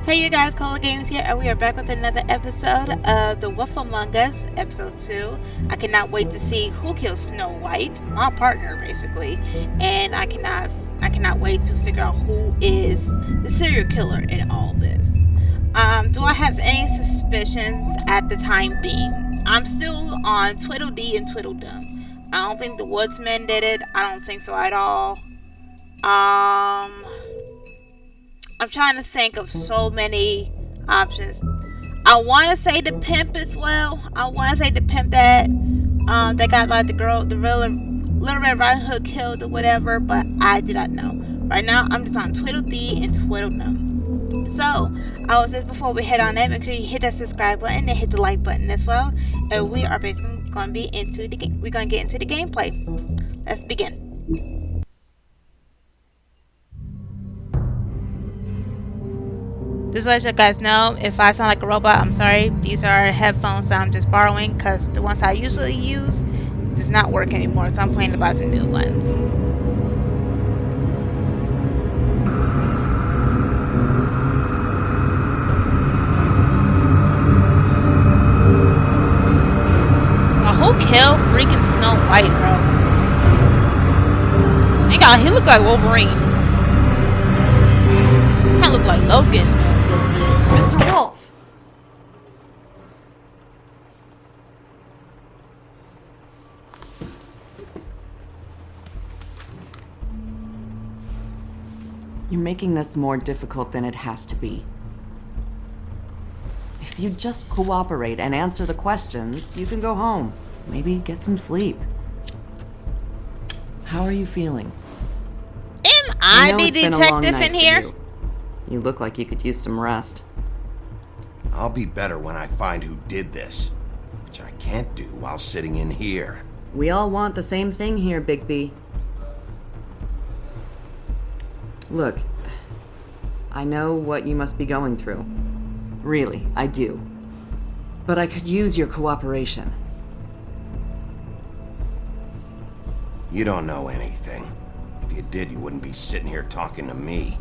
Hey you guys, Cola Games here, and we are back with another episode of The Wolf Among Us, episode 2. I cannot wait to see who kills Snow White, my partner basically, and I cannot wait to figure out who is the serial killer in all this. Do I have any suspicions at the time being? I'm still on Twiddledee and Twiddledum. I don't think the Woodsman did it. I don't think so at all. Um, I'm trying to think of so many options. I want to say the pimp as well. I want to say the pimp that got like the girl, the real Little Red Riding Hood killed or whatever, but I do not know. Right now, I'm just on Tweedledee and Tweedledum. So, I was this before we head on in. Make sure you hit that subscribe button and hit the like button as well. And we are basically going to be into the game. We're going to get into the gameplay. Let's begin. Just to let you guys know, if I sound like a robot, I'm sorry. These are headphones that I'm just borrowing because the ones I usually use does not work anymore, so I'm planning to buy some new ones. Well, who killed freaking Snow White, bro? He look like Wolverine. Kind of look like Logan. Mr. Wolf! You're making this more difficult than it has to be. If you just cooperate and answer the questions, you can go home. Maybe get some sleep. How are you feeling? Am I the it's been a long detective night in for here? You look like you could use some rest. I'll be better when I find who did this, which I can't do while sitting in here. We all want the same thing here, Bigby. Look, I know what you must be going through. Really, I do. But I could use your cooperation. You don't know anything. If you did, you wouldn't be sitting here talking to me.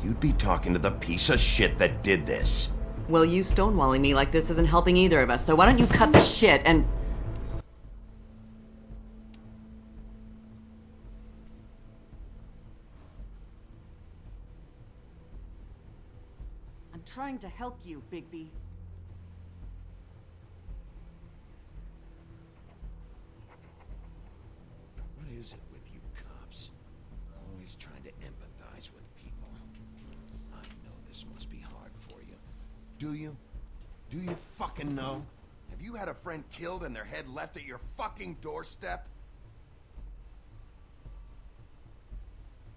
You'd be talking to the piece of shit that did this. Well, you stonewalling me like this isn't helping either of us, so why don't you cut the shit and... I'm trying to help you, Bigby. What is it with you cops? Always trying to empathize with people. I know this must be hard for you. Do you? Do you fucking know? Have you had a friend killed and their head left at your fucking doorstep?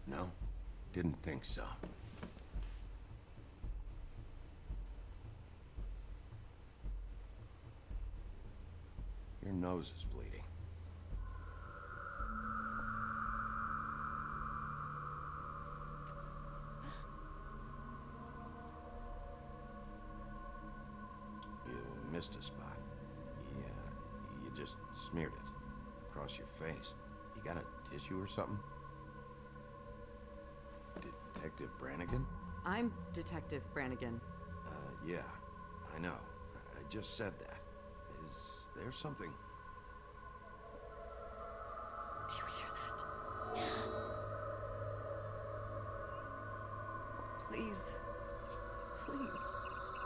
No? Didn't think so. Your nose is bleeding. You missed a spot. You just smeared it across your face. You got a tissue or something? Detective Brannigan? I'm Detective Brannigan. Yeah, I know. I just said that. Is there something? Do you hear that? Please. Please.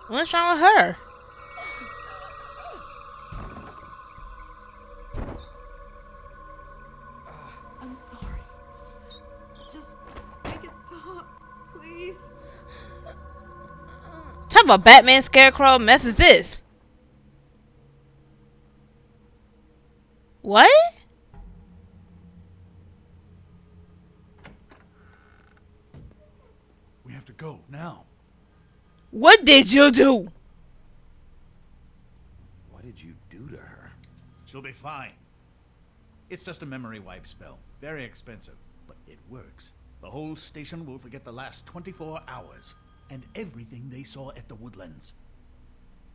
What's wrong with her? I'm sorry. Just make it stop, please. Type of Batman Scarecrow mess is this? What? We have to go now. What did you do? What did you do to her? She'll be fine. It's just a memory wipe spell. Very expensive, but it works. The whole station will forget the last 24 hours and everything they saw at the Woodlands.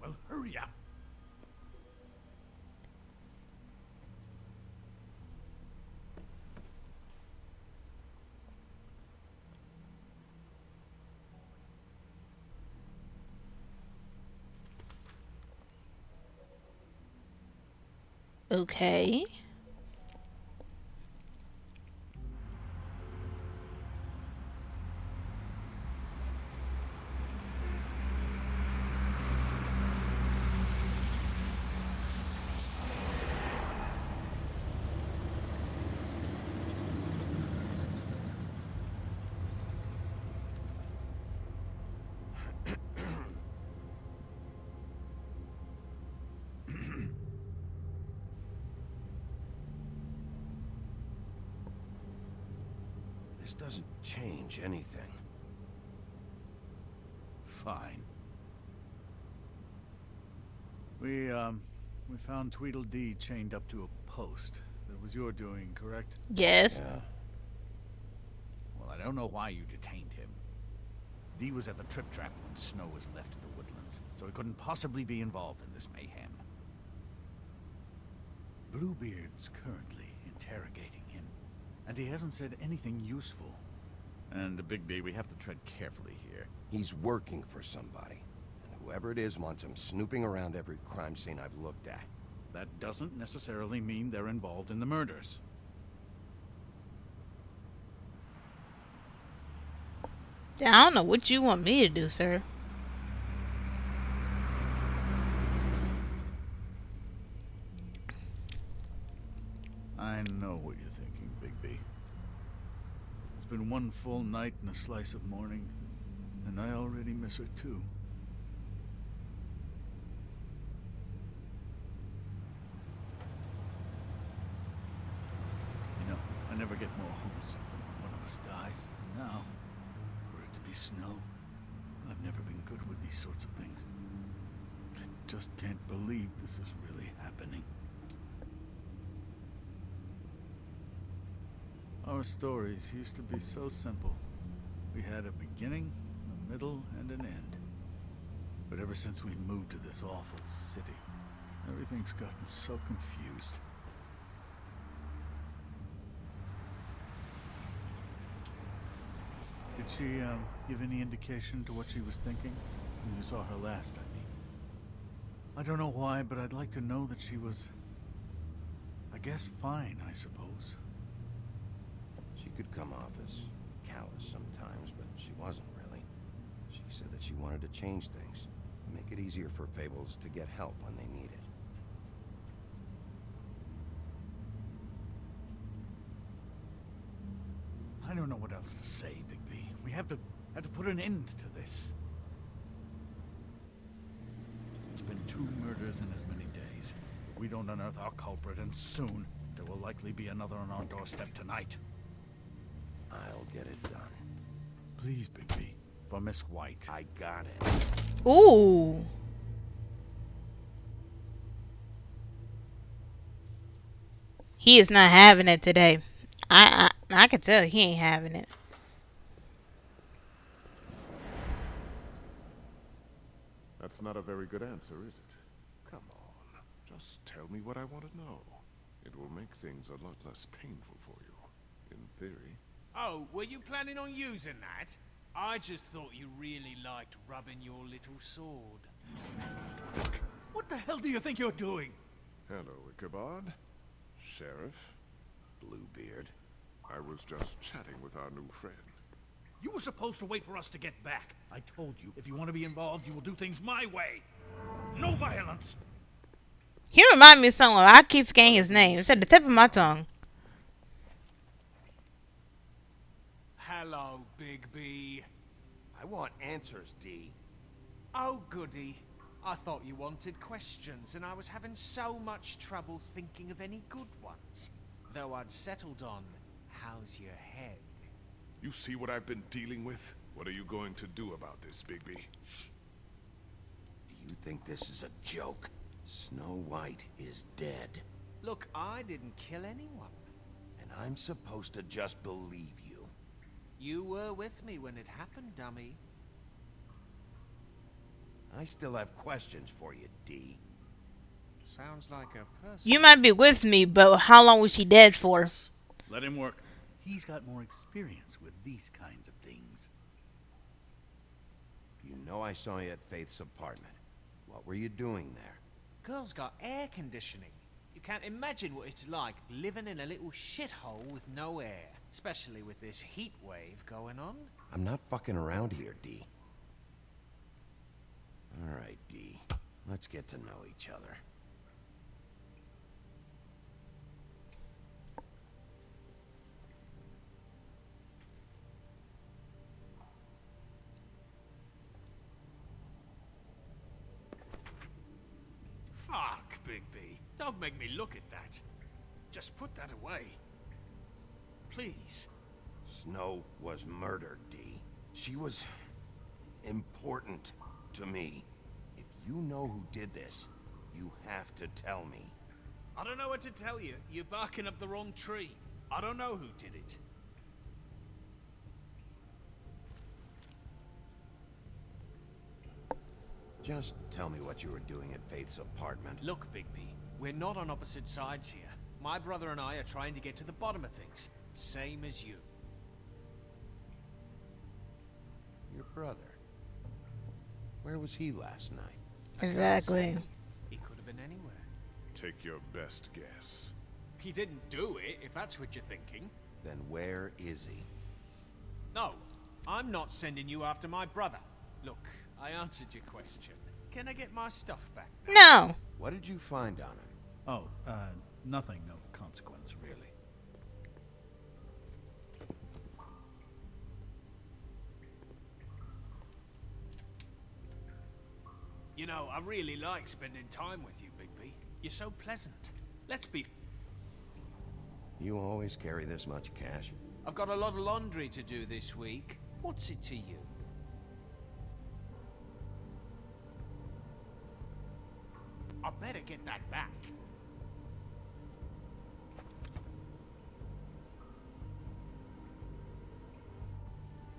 Well, hurry up. Okay. This doesn't change anything. Fine. We found Tweedledee chained up to a post. That was your doing, correct? Yes. Yeah. Well, I don't know why you detained him. Dee was at the Trip Trap when Snow was left at the Woodlands, so he couldn't possibly be involved in this mayhem. Bluebeard's currently interrogating him, and he hasn't said anything useful. And Bigby, we have to tread carefully here. He's working for somebody. And whoever it is wants him snooping around every crime scene I've looked at. That doesn't necessarily mean they're involved in the murders. I don't know what you want me to do, sir. I know what you're thinking, Bigby. It's been one full night and a slice of morning, and I already miss her too. You know, I never get more homesick than when one of us dies. And now, for it to be Snow, I've never been good with these sorts of things. I just can't believe this is really happening. Our stories used to be so simple. We had a beginning, a middle, and an end. But ever since we moved to this awful city, everything's gotten so confused. Did she, give any indication to what she was thinking? When you saw her last, I mean. I don't know why, but I'd like to know that she was, I guess, fine, I suppose. She could come off as callous sometimes, but she wasn't really. She said that she wanted to change things, make it easier for Fables to get help when they need it. I don't know what else to say, Bigby. We have to put an end to this. It's been 2 murders in as many days. If we don't unearth our culprit, and soon, there will likely be another on our doorstep tonight. I'll get it done. Please, Bigby, for Miss White. I got it. Ooh. He is not having it today. I can tell he ain't having it. That's not a very good answer, is it? Come on, just tell me what I want to know. It will make things a lot less painful for you, in theory. Oh, were you planning on using that? I just thought you really liked rubbing your little sword. What the hell do you think you're doing? Hello, Ichabod. Sheriff. Bluebeard. I was just chatting with our new friend. You were supposed to wait for us to get back. I told you, if you want to be involved, you will do things my way. No violence. He remind me of someone. I keep forgetting his name. It's at the tip of my tongue. Hello, Bigby. I want answers, Dee. Oh, goody. I thought you wanted questions, and I was having so much trouble thinking of any good ones. Though I'd settled on, how's your head? You see what I've been dealing with? What are you going to do about this, Bigby? Do you think this is a joke? Snow White is dead. Look, I didn't kill anyone. And I'm supposed to just believe you. You were with me when it happened, dummy. I still have questions for you, Dee. Sounds like a person. You might be with me, but how long was he dead for? Let him work. He's got more experience with these kinds of things. You know I saw you at Faith's apartment. What were you doing there? Girl's got air conditioning. You can't imagine what it's like living in a little shithole with no air. Especially with this heat wave going on. I'm not fucking around here, D. Alright, D. Let's get to know each other. Fuck, Bigby. Don't make me look at that. Just put that away. Please. Snow was murdered, D. She was important to me. If you know who did this, you have to tell me. I don't know what to tell you. You're barking up the wrong tree. I don't know who did it. Just tell me what you were doing at Faith's apartment. Look, Bigby, we're not on opposite sides here. My brother and I are trying to get to the bottom of things. Same as you. Your brother. Where was he last night? Exactly. He could have been anywhere. Take your best guess. He didn't do it, if that's what you're thinking. Then where is he? No, I'm not sending you after my brother. Look, I answered your question. Can I get my stuff back now? No. What did you find on him? Oh, nothing of consequence, really. You know, I really like spending time with you, Bigby. You're so pleasant. Let's be... You always carry this much cash? I've got a lot of laundry to do this week. What's it to you? I better get that back.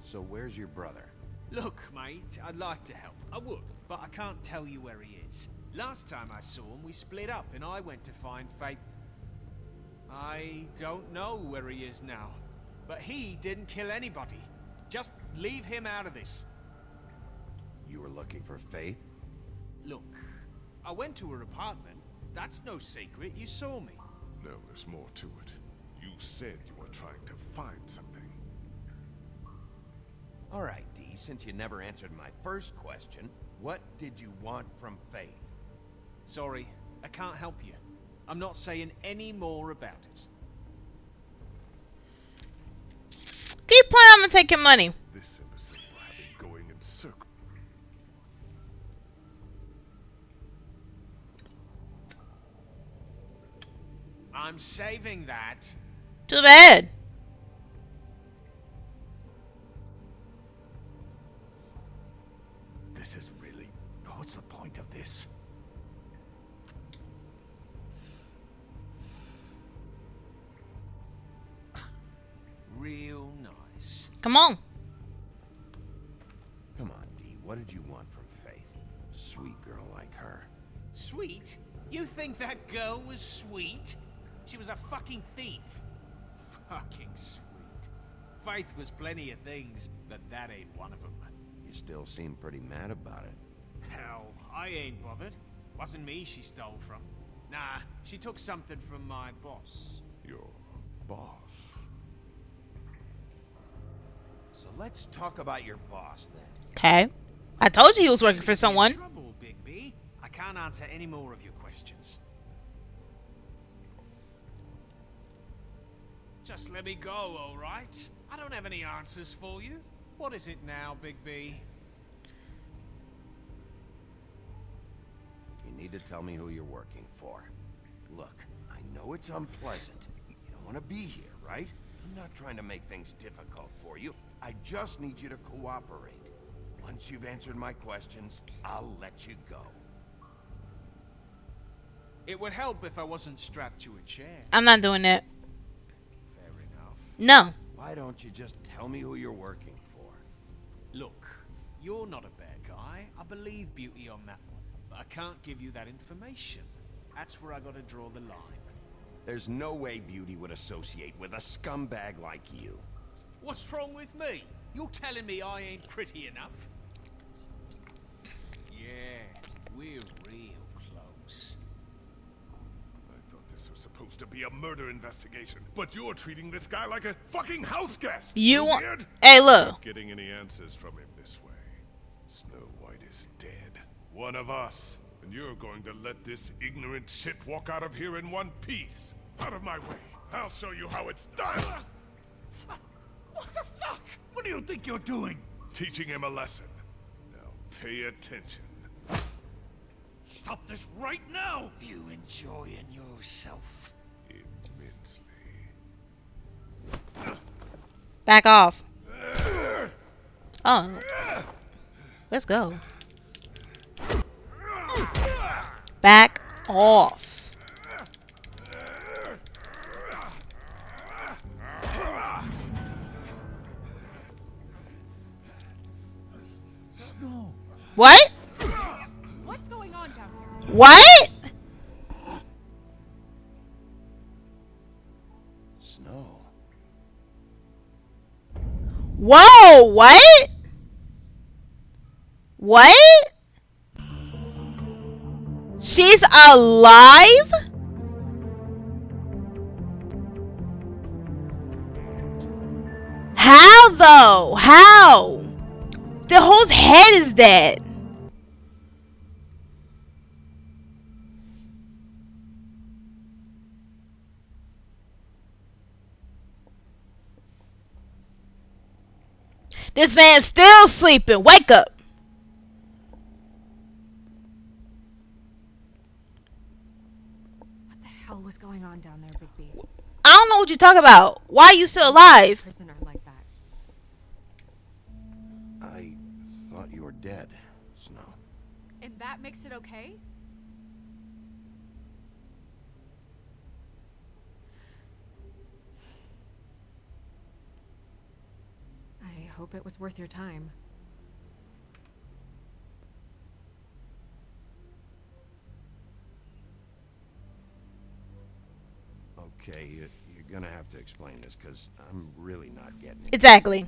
So where's your brother? Look, mate, I'd like to help. I would, but I can't tell you where he is. Last time I saw him, we split up and I went to find Faith. I don't know where he is now, but he didn't kill anybody. Just leave him out of this. You were looking for Faith? Look, I went to her apartment. That's no secret. You saw me. No, there's more to it. You said you were trying to find something. All right, D, since you never answered my first question, what did you want from Faith? Sorry, I can't help you. I'm not saying any more about it. Keep playing, I'm gonna take your money. This imbecile will have been going in circles. I'm saving that. Too bad. This is really... What's the point of this? Real nice. Come on. Come on, D, what did you want from Faith? Sweet girl like her. Sweet? You think that girl was sweet? She was a fucking thief. Fucking sweet. Faith was plenty of things, but that ain't one of them. You still seem pretty mad about it. Hell, I ain't bothered. Wasn't me she stole from. Nah, she took something from my boss. Your boss. So let's talk about your boss then. Okay. I told you he was working for someone. Trouble, Bigby. I can't answer any more of your questions. Just let me go, all right? I don't have any answers for you. What is it now, Bigby? You need to tell me who you're working for. Look, I know it's unpleasant. You don't want to be here, right? I'm not trying to make things difficult for you. I just need you to cooperate. Once you've answered my questions, I'll let you go. It would help if I wasn't strapped to a chair. I'm not doing that. Fair enough. No. Why don't you just tell me who you're working for? Look, you're not a bad guy. I believe Beauty on that one. But I can't give you that information. That's where I gotta draw the line. There's no way Beauty would associate with a scumbag like you. What's wrong with me? You're telling me I ain't pretty enough? Yeah, we're real close. I thought supposed to be a murder investigation, but you're treating this guy like a fucking house guest. You want? Bluebeard? Hey, look. Not getting any answers from him this way. Snow White is dead. One of us. And you're going to let this ignorant shit walk out of here in one piece. Out of my way. I'll show you how it's done. What the fuck? What do you think you're doing? Teaching him a lesson. Now pay attention. Stop this right now! You enjoying yourself? Immensely. Back off. Oh. Let's go. Back off. No. What? What's going on down here? What? Snow. Whoa, what? What? She's alive? How though? How? The whole head is dead. This man's still sleeping. Wake up. What the hell was going on down there, Bigby? I don't know what you're talking about. Why are you still alive? Prisoner like that. I thought you were dead, Snow. And that makes it okay? I hope it was worth your time. Okay, you're gonna have to explain this, because I'm really not getting it. Exactly.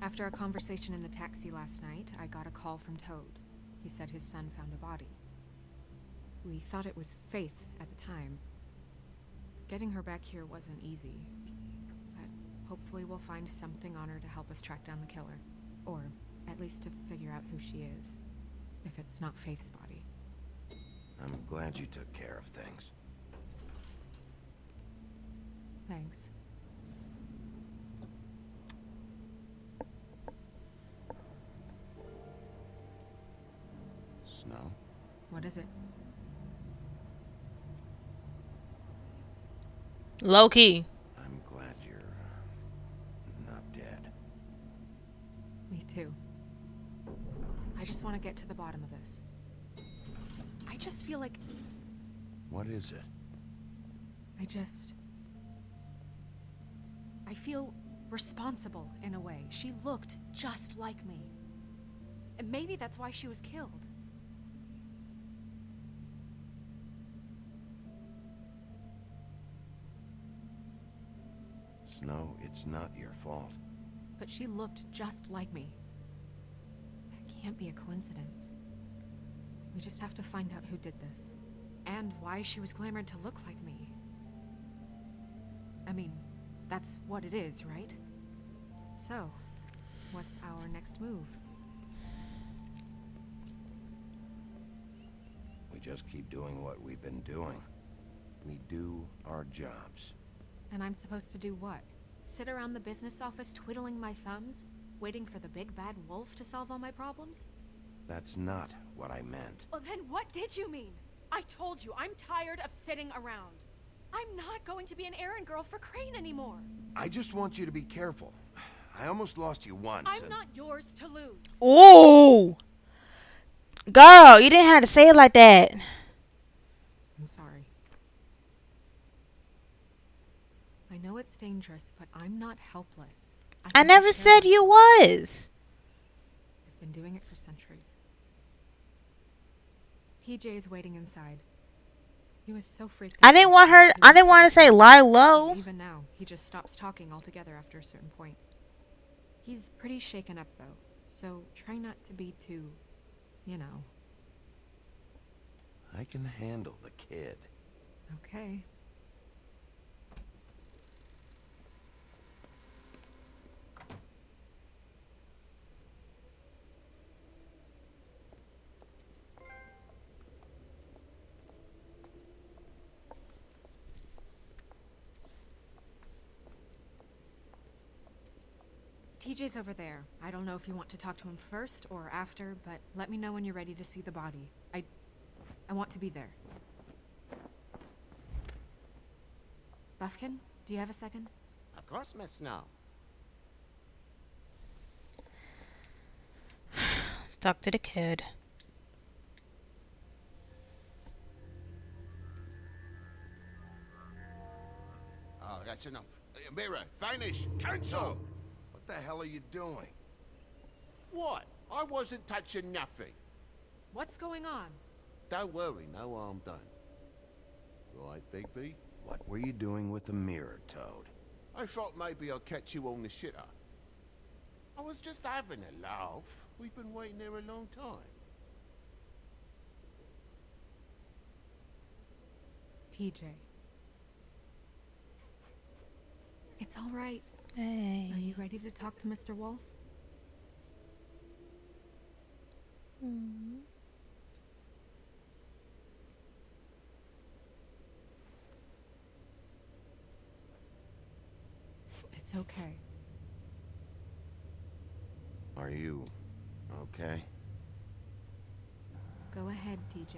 After a conversation in the taxi last night, I got a call from Toad. He said his son found a body. We thought it was Faith at the time. Getting her back here wasn't easy, but hopefully we'll find something on her to help us track down the killer. Or at least to figure out who she is, if it's not Faith's body. I'm glad you took care of things. Thanks. Snow? What is it? Low key. I'm glad you're not dead. Me too. I just want to get to the bottom of this. I just feel like What is it? I feel responsible in a way. She looked just like me. And maybe that's why she was killed. Snow, it's not your fault. But she looked just like me. That can't be a coincidence. We just have to find out who did this. And why she was glamored to look like me. I mean, that's what it is, right? So, what's our next move? We just keep doing what we've been doing. We do our jobs. And I'm supposed to do what? Sit around the business office twiddling my thumbs? Waiting for the big bad wolf to solve all my problems? That's not what I meant. Well, then what did you mean? I told you, I'm tired of sitting around. I'm not going to be an errand girl for Crane anymore. I just want you to be careful. I almost lost you once. I'm and- not yours to lose. Ooh. Girl, you didn't have to say it like that. I'm sorry. I know it's dangerous, but I'm not helpless. I can never take care said of you myself. was. I've been doing it for centuries. TJ is waiting inside. He was so freaked out. I didn't want her. I didn't want to say lie low. Even now, he just stops talking altogether after a certain point. He's pretty shaken up, though, so try not to be too, you know. I can handle the kid. Okay, TJ's over there. I don't know if you want to talk to him first or after, but let me know when you're ready to see the body. I want to be there. Buffkin, do you have a second? Of course, Miss Snow. Talk to the kid. Oh, that's enough. Mira, vanish, cancel! What the hell are you doing? What? I wasn't touching nothing. What's going on? Don't worry, no harm done. Right, Bigby? What were you doing with the mirror, Toad? I thought maybe I'd catch you on the shitter. I was just having a laugh. We've been waiting there a long time. TJ. It's all right. Hey. Are you ready to talk to Mr. Wolf? Mm. It's okay. Are you okay? Go ahead, TJ.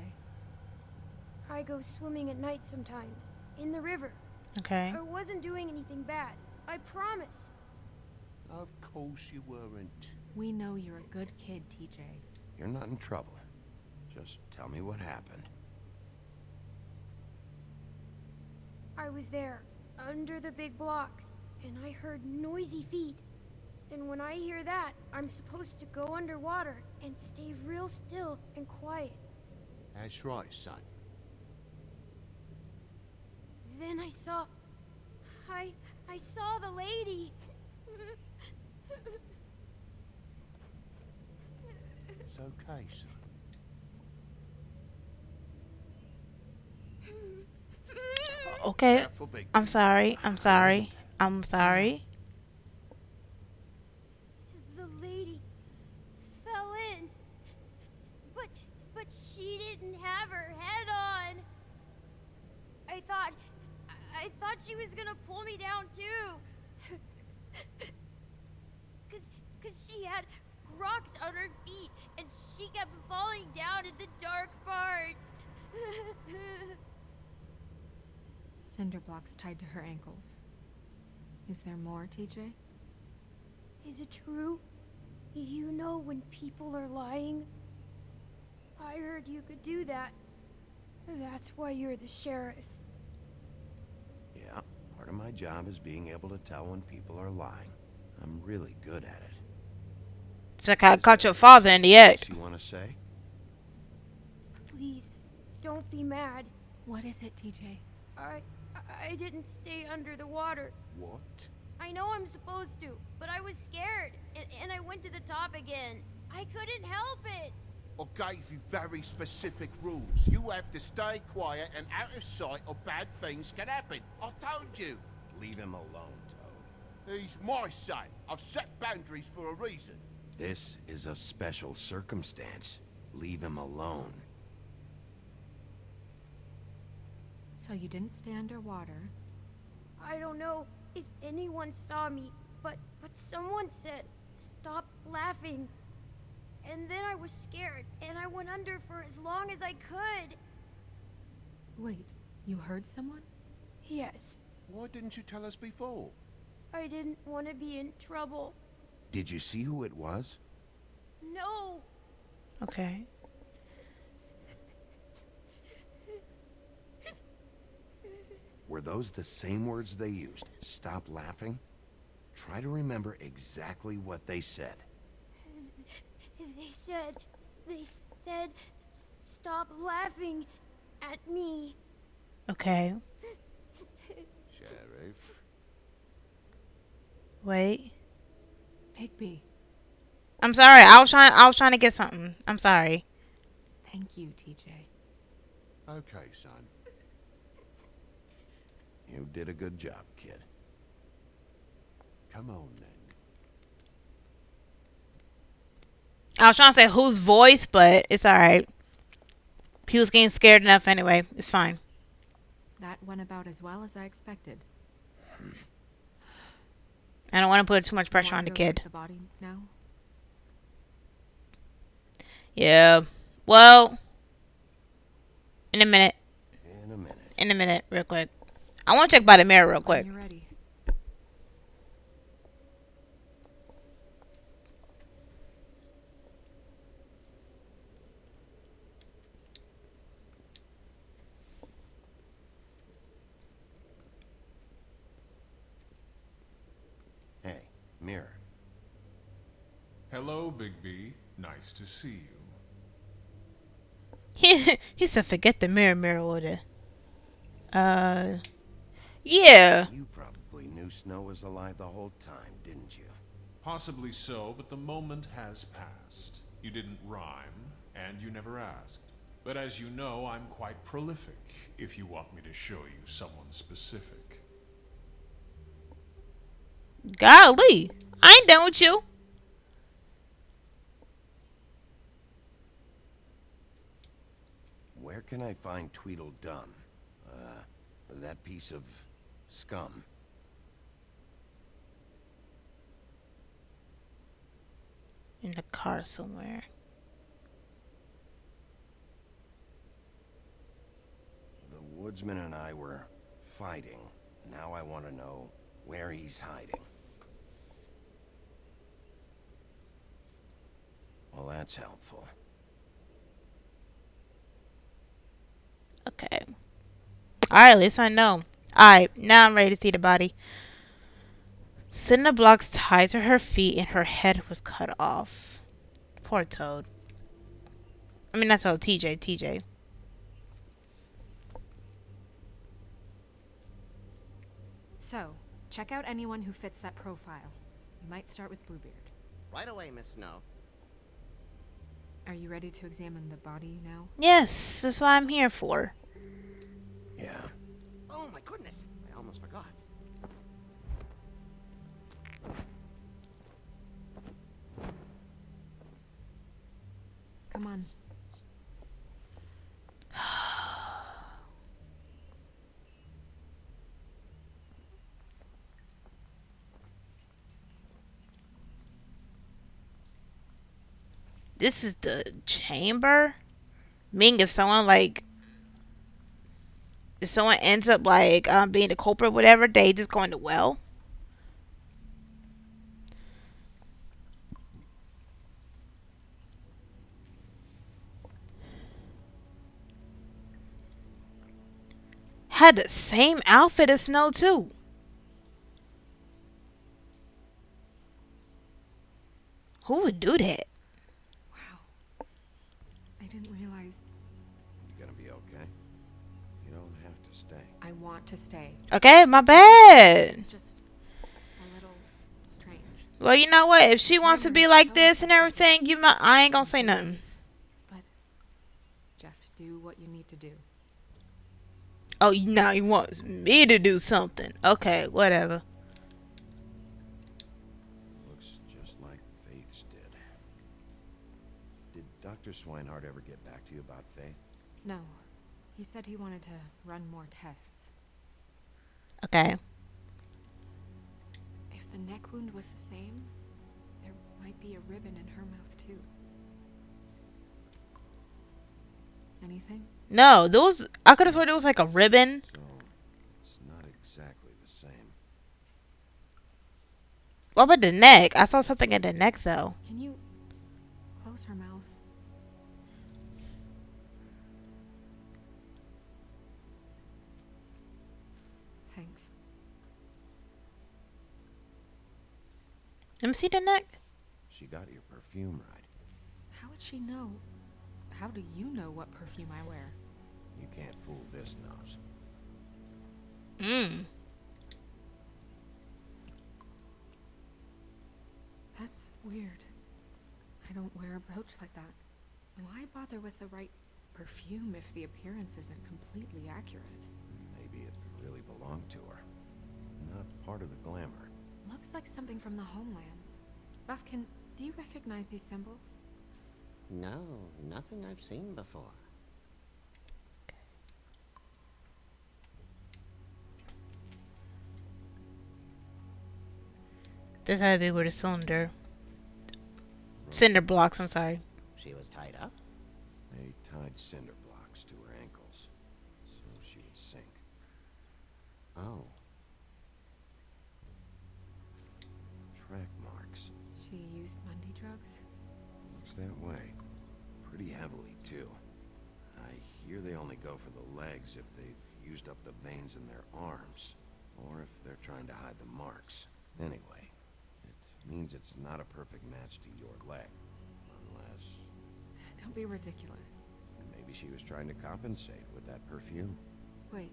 I go swimming at night sometimes, in the river. Okay. I wasn't doing anything bad. I promise. Of course you weren't. We know you're a good kid, TJ. You're not in trouble. Just tell me what happened. I was there, under the big blocks, and I heard noisy feet. And when I hear that, I'm supposed to go underwater and stay real still and quiet. That's right, son. Then I saw... I saw the lady. It's okay, son. Okay. Careful, Bigby. I'm sorry. I'm sorry. I'm sorry. The lady fell in. But she didn't have her head on. I thought she was gonna pull me down too. Cause she had rocks on her feet and she kept falling down in the dark parts. Cinder blocks tied to her ankles. Is there more, TJ? Is it true? You know when people are lying? I heard you could do that. That's why you're the sheriff. Yeah, part of my job is being able to tell when people are lying. I'm really good at it. It's like I Is caught there your father in the act. something else you want to say? Please, don't be mad. What is it, TJ? I didn't stay under the water. What? I know I'm supposed to, but I was scared, and I went to the top again. I couldn't help it. I gave you very specific rules. You have to stay quiet and out of sight or bad things can happen. I told you. Leave him alone, Toad. He's my son. I've set boundaries for a reason. This is a special circumstance. Leave him alone. So you didn't stay underwater. I don't know if anyone saw me, but someone said, "Stop laughing." And then I was scared, and I went under for as long as I could. Wait, you heard someone? Yes, Why didn't you tell us before? I didn't want to be in trouble. Did you see who it was? No, Okay. Were those the same words they used? Stop laughing? Try to remember exactly what they said. they said, "Stop laughing at me." Okay. Sheriff. Wait. Bigby. I'm sorry. I was trying to get something. I'm sorry. Thank you, TJ. Okay, son. You did a good job, kid. Come on, then. I was trying to say whose voice, but it's alright. He was getting scared enough anyway. It's fine. That went about as well as I expected. I don't want to put too much pressure on Want the to go look kid. at the body now? Yeah. Well, in a minute. In a minute. In a minute, real quick. I want to check by the mirror real When quick. you're ready. Hey, mirror. Hello, Bigby. Nice to see you. He said, forget the mirror order. Yeah. You probably knew Snow was alive the whole time, didn't you? Possibly so, but the moment has passed. You didn't rhyme, and you never asked. But as you know, I'm quite prolific, if you want me to show you someone specific. Golly. I ain't done with you. Where can I find Tweedledum? That piece of scum. In the car somewhere. The woodsman and I were fighting. Now I want to know where he's hiding. Well, that's helpful. Okay. Alright, at least I know. Alright, now I'm ready to see the body. Cinder blocks tied to her feet and her head was cut off. Poor Toad. I mean, that's all TJ. So, check out anyone who fits that profile. You might start with Bluebeard. Right away, Miss Snow. Are you ready to examine the body now? Yes, that's what I'm here for. Yeah. Oh my goodness, I almost forgot. Come on. This is the chamber? Meaning if someone like if someone ends up like being the culprit, whatever, they just go in the well. Had the same outfit as Snow too. Who would do that? Wow. I didn't realize. You gonna be okay? You don't have to stay. I want to stay. Okay, my bad. It's just a little strange. Well, you know what? If she wants to Cameron be is like so this and effective, everything, it's I ain't gonna say nothing. invasive. But just do what you need to do. Oh, now you want me to do something? Okay, whatever. Looks just like Faith's did. Did Dr. Swinehart ever get back to you about Faith? No. He said he wanted to run more tests. Okay. If the neck wound was the same, there might be a ribbon in her mouth too. Anything? No, those I could have sworn it was like a ribbon. So, it's not exactly the same. What about the neck? I saw something in the neck though. Can you close her mouth? Thanks. Let me see the neck. She got your perfume right. How would she know? How do you know what perfume I wear? You can't fool this nose. That's weird. I don't wear a brooch like that. Why bother with the right perfume if the appearance isn't completely accurate? Maybe it really belonged to her. Not part of the glamour. Looks like something from the homelands. Buffkin, do you recognize these symbols? No, nothing I've seen before. This had to be where the cinder blocks, I'm sorry. She was tied up? They tied cinder blocks to her ankles, so she would sink. Oh. Track marks. She used Mundy drugs? Looks that way. Pretty heavily, too. I hear they only go for the legs if they've used up the veins in their arms, or if they're trying to hide the marks. Anyway, it means it's not a perfect match to your leg. Unless... Don't be ridiculous. maybe she was trying to compensate with that perfume. Wait.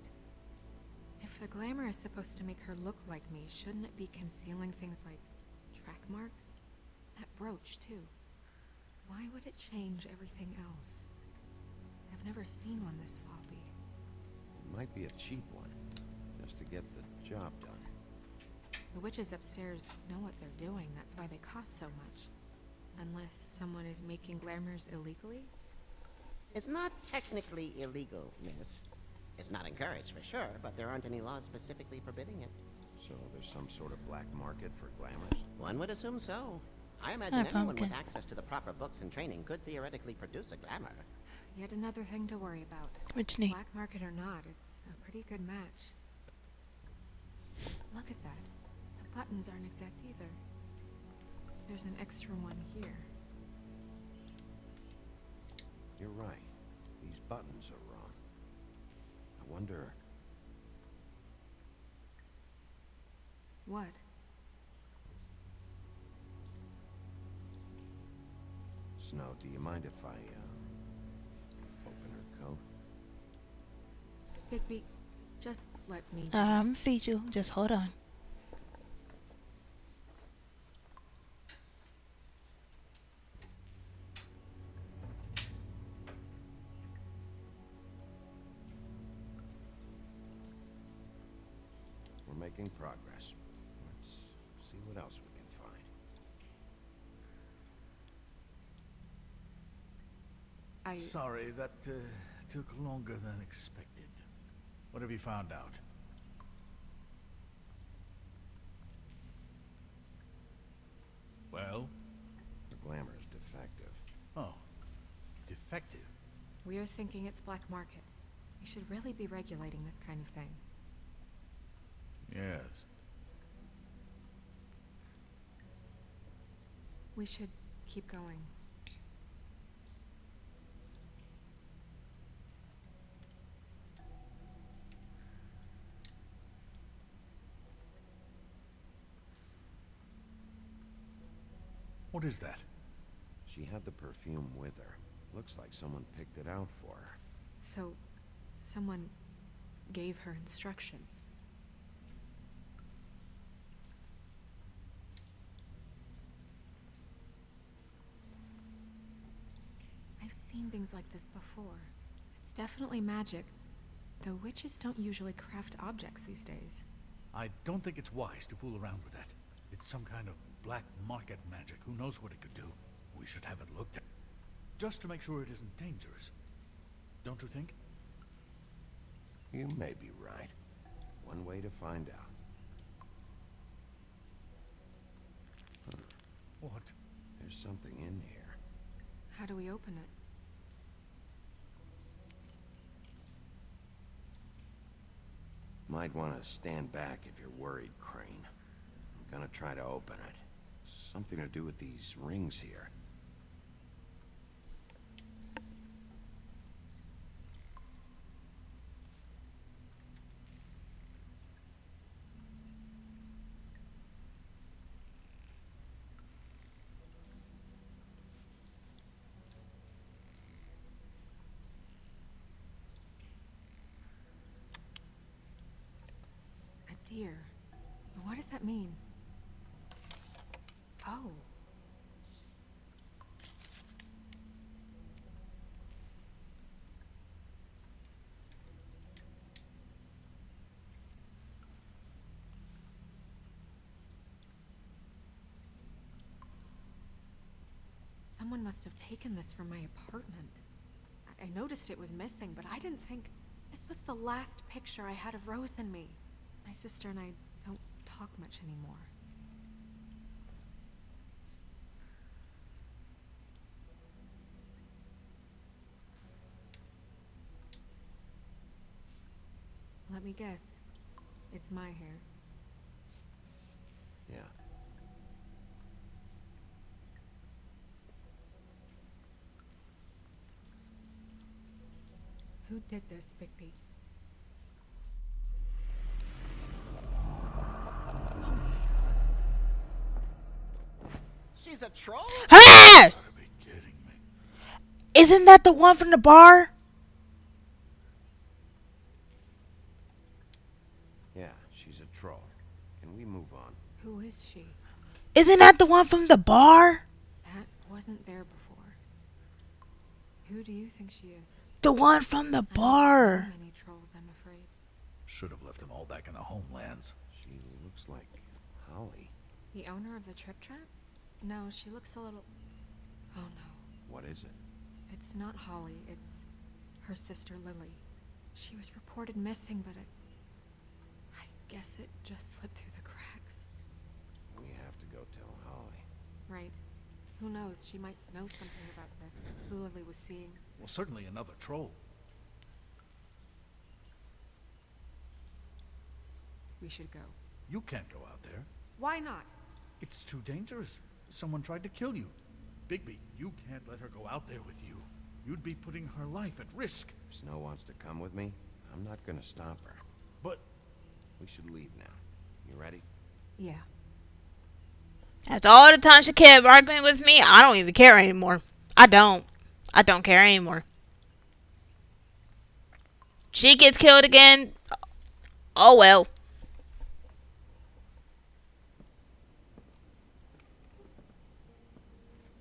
If the glamour is supposed to make her look like me, shouldn't it be concealing things like track marks? That brooch, too. Why would it change everything else? I've never seen one this sloppy. It might be a cheap one, just to get the job done. The witches upstairs know what they're doing, that's why they cost so much. Unless someone is making glamours illegally? It's not technically illegal, miss. It's not encouraged for sure, but there aren't any laws specifically forbidding it. So there's some sort of black market for glamours? One would assume so. I imagine Oh, anyone with pumpkin. access to the proper books and training could theoretically produce a glamour. Yet another thing to worry about. Which knee? Black market or not, it's a pretty good match. Look at that. The buttons aren't exact either. There's an extra one here. You're right. These buttons are wrong. I wonder... What? Snow, do you mind if I, open her coat? Bigby, just let me do Feed you. Just hold on. We're making progress. Let's see what else we can find. Sorry, that took longer than expected. What have you found out? Well? The glamour is defective. Oh. Defective? We're thinking it's black market. We should really be regulating this kind of thing. Yes. We should keep going. What is that? She had the perfume with her. Looks like someone picked it out for her. So, someone gave her instructions. I've seen things like this before. It's definitely magic, though witches don't usually craft objects these days. I don't think it's wise to fool around with that. It's some kind of black market magic. Who knows what it could do? We should have it looked at. Just to make sure it isn't dangerous. Don't you think? You may be right. One way to find out. Huh. What? There's something in here. How do we open it? Might want to stand back if you're worried, Crane. I'm gonna try to open it. Something to do with these rings here. A deer. What does that mean? Oh. Someone must have taken this from my apartment. I noticed it was missing, but I didn't think this was the last picture I had of Rose and me. My sister and I don't talk much anymore. me guess. It's my hair. Yeah. Who did this, Bigby? She's a troll? Ah! Gotta be kidding me. Isn't that the one from the bar? Yeah, she's a troll. Can we move on? Who is she? Isn't that the one from the bar? That wasn't there before. Who do you think she is? The one from the I don't bar. know many trolls, I'm afraid. Should have left them all back in the homelands. She looks like Holly. The owner of the Trip Trap? No, she looks a little... Oh no. What is it? It's not Holly, it's her sister Lily. She was reported missing, but I guess it just slipped through the cracks. We have to go tell Holly. Right. Who knows, she might know something about this. Who Lily was seeing. Well, certainly another troll. We should go. You can't go out there. Why not? It's too dangerous. Someone tried to kill you. Bigby, you can't let her go out there with you. You'd be putting her life at risk. If Snow wants to come with me, I'm not gonna stop her. But We should leave now. You ready? Yeah. After all the time she kept arguing with me, I don't even care anymore. I don't care anymore. She gets killed again. Oh well.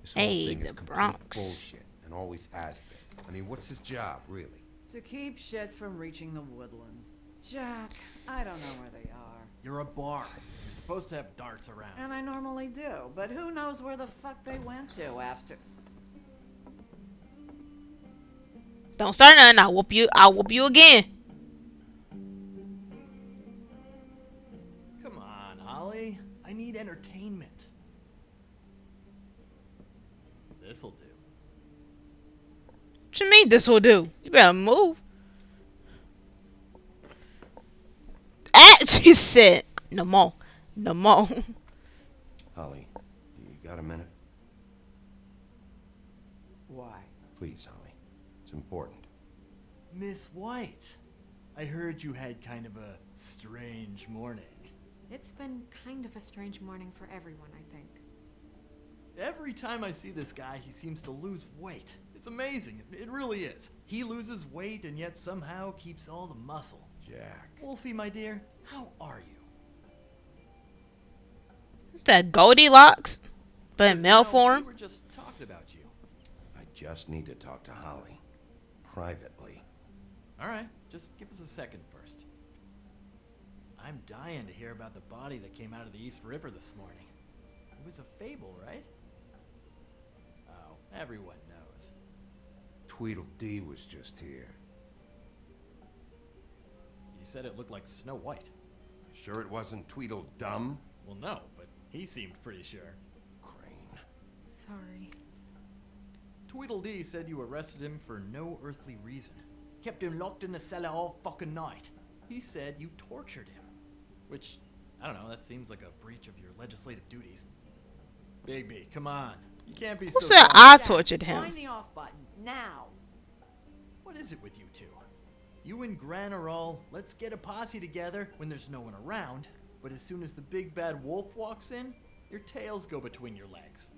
This whole Hey, thing is the complete Bronx. bullshit, and always has been. I mean, what's his job, really? To keep shit from reaching the woodlands. Jack, I don't know where they are. You're a bar. You're supposed to have darts around. And I normally do, but who knows where the fuck they went to after. Don't start nothing. I'll whoop you. I'll whoop you again. Come on, Holly. I need entertainment. This'll do. What you mean this will do? You better move. Ah, she said, no more. No more. Holly, you got a minute? Why? Please, Holly. It's important. Miss White, I heard you had kind of a strange morning. It's been kind of a strange morning for everyone, I think. Every time I see this guy, he seems to lose weight. It's amazing. It really is. He loses weight and yet somehow keeps all the muscle. Jack. Wolfie, my dear, how are you? That Goldilocks, but in male We form. were just talking about you. I just need to talk to Holly. Privately. All right, just give us a second first. I'm dying to hear about the body that came out of the East River this morning. It was a fable, right? Oh, everyone knows. Tweedledee was just here. You said it looked like Snow White. Sure it wasn't Tweedledum? Well, no, but he seemed pretty sure. Crane. Sorry. Tweedledee said you arrested him for no earthly reason. Kept him locked in the cellar all fucking night. He said you tortured him. Which, I don't know, that seems like a breach of your legislative duties. Bigby, come on. You can't be Who so... said I tortured him? Find the off button, now! What is it with you two? You and Gran are all, let's get a posse together when there's no one around, but as soon as the big bad wolf walks in, your tails go between your legs.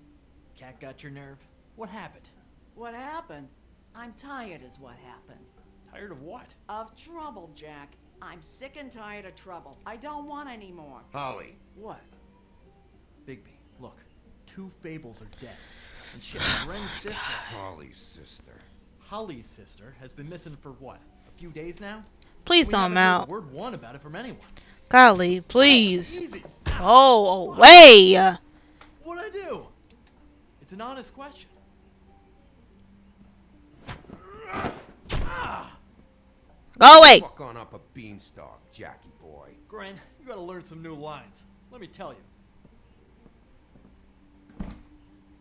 Cat got your nerve? What happened? What happened? I'm tired is what happened. Tired of what? Of trouble, Jack. I'm sick and tired of trouble. I don't want any more. Holly. What? Bigby, look. 2 fables are dead. And shit, Gren's sister... Holly's sister. Holly's sister has been missing for what? A few days now? Please We don't haven't heard out. word one about it from anyone. Golly, please. Easy. Oh, away. What'd I do? It's an honest question. Go away. Fuck on up a beanstalk, Jackie boy. Gren, you gotta learn some new lines. Let me tell you.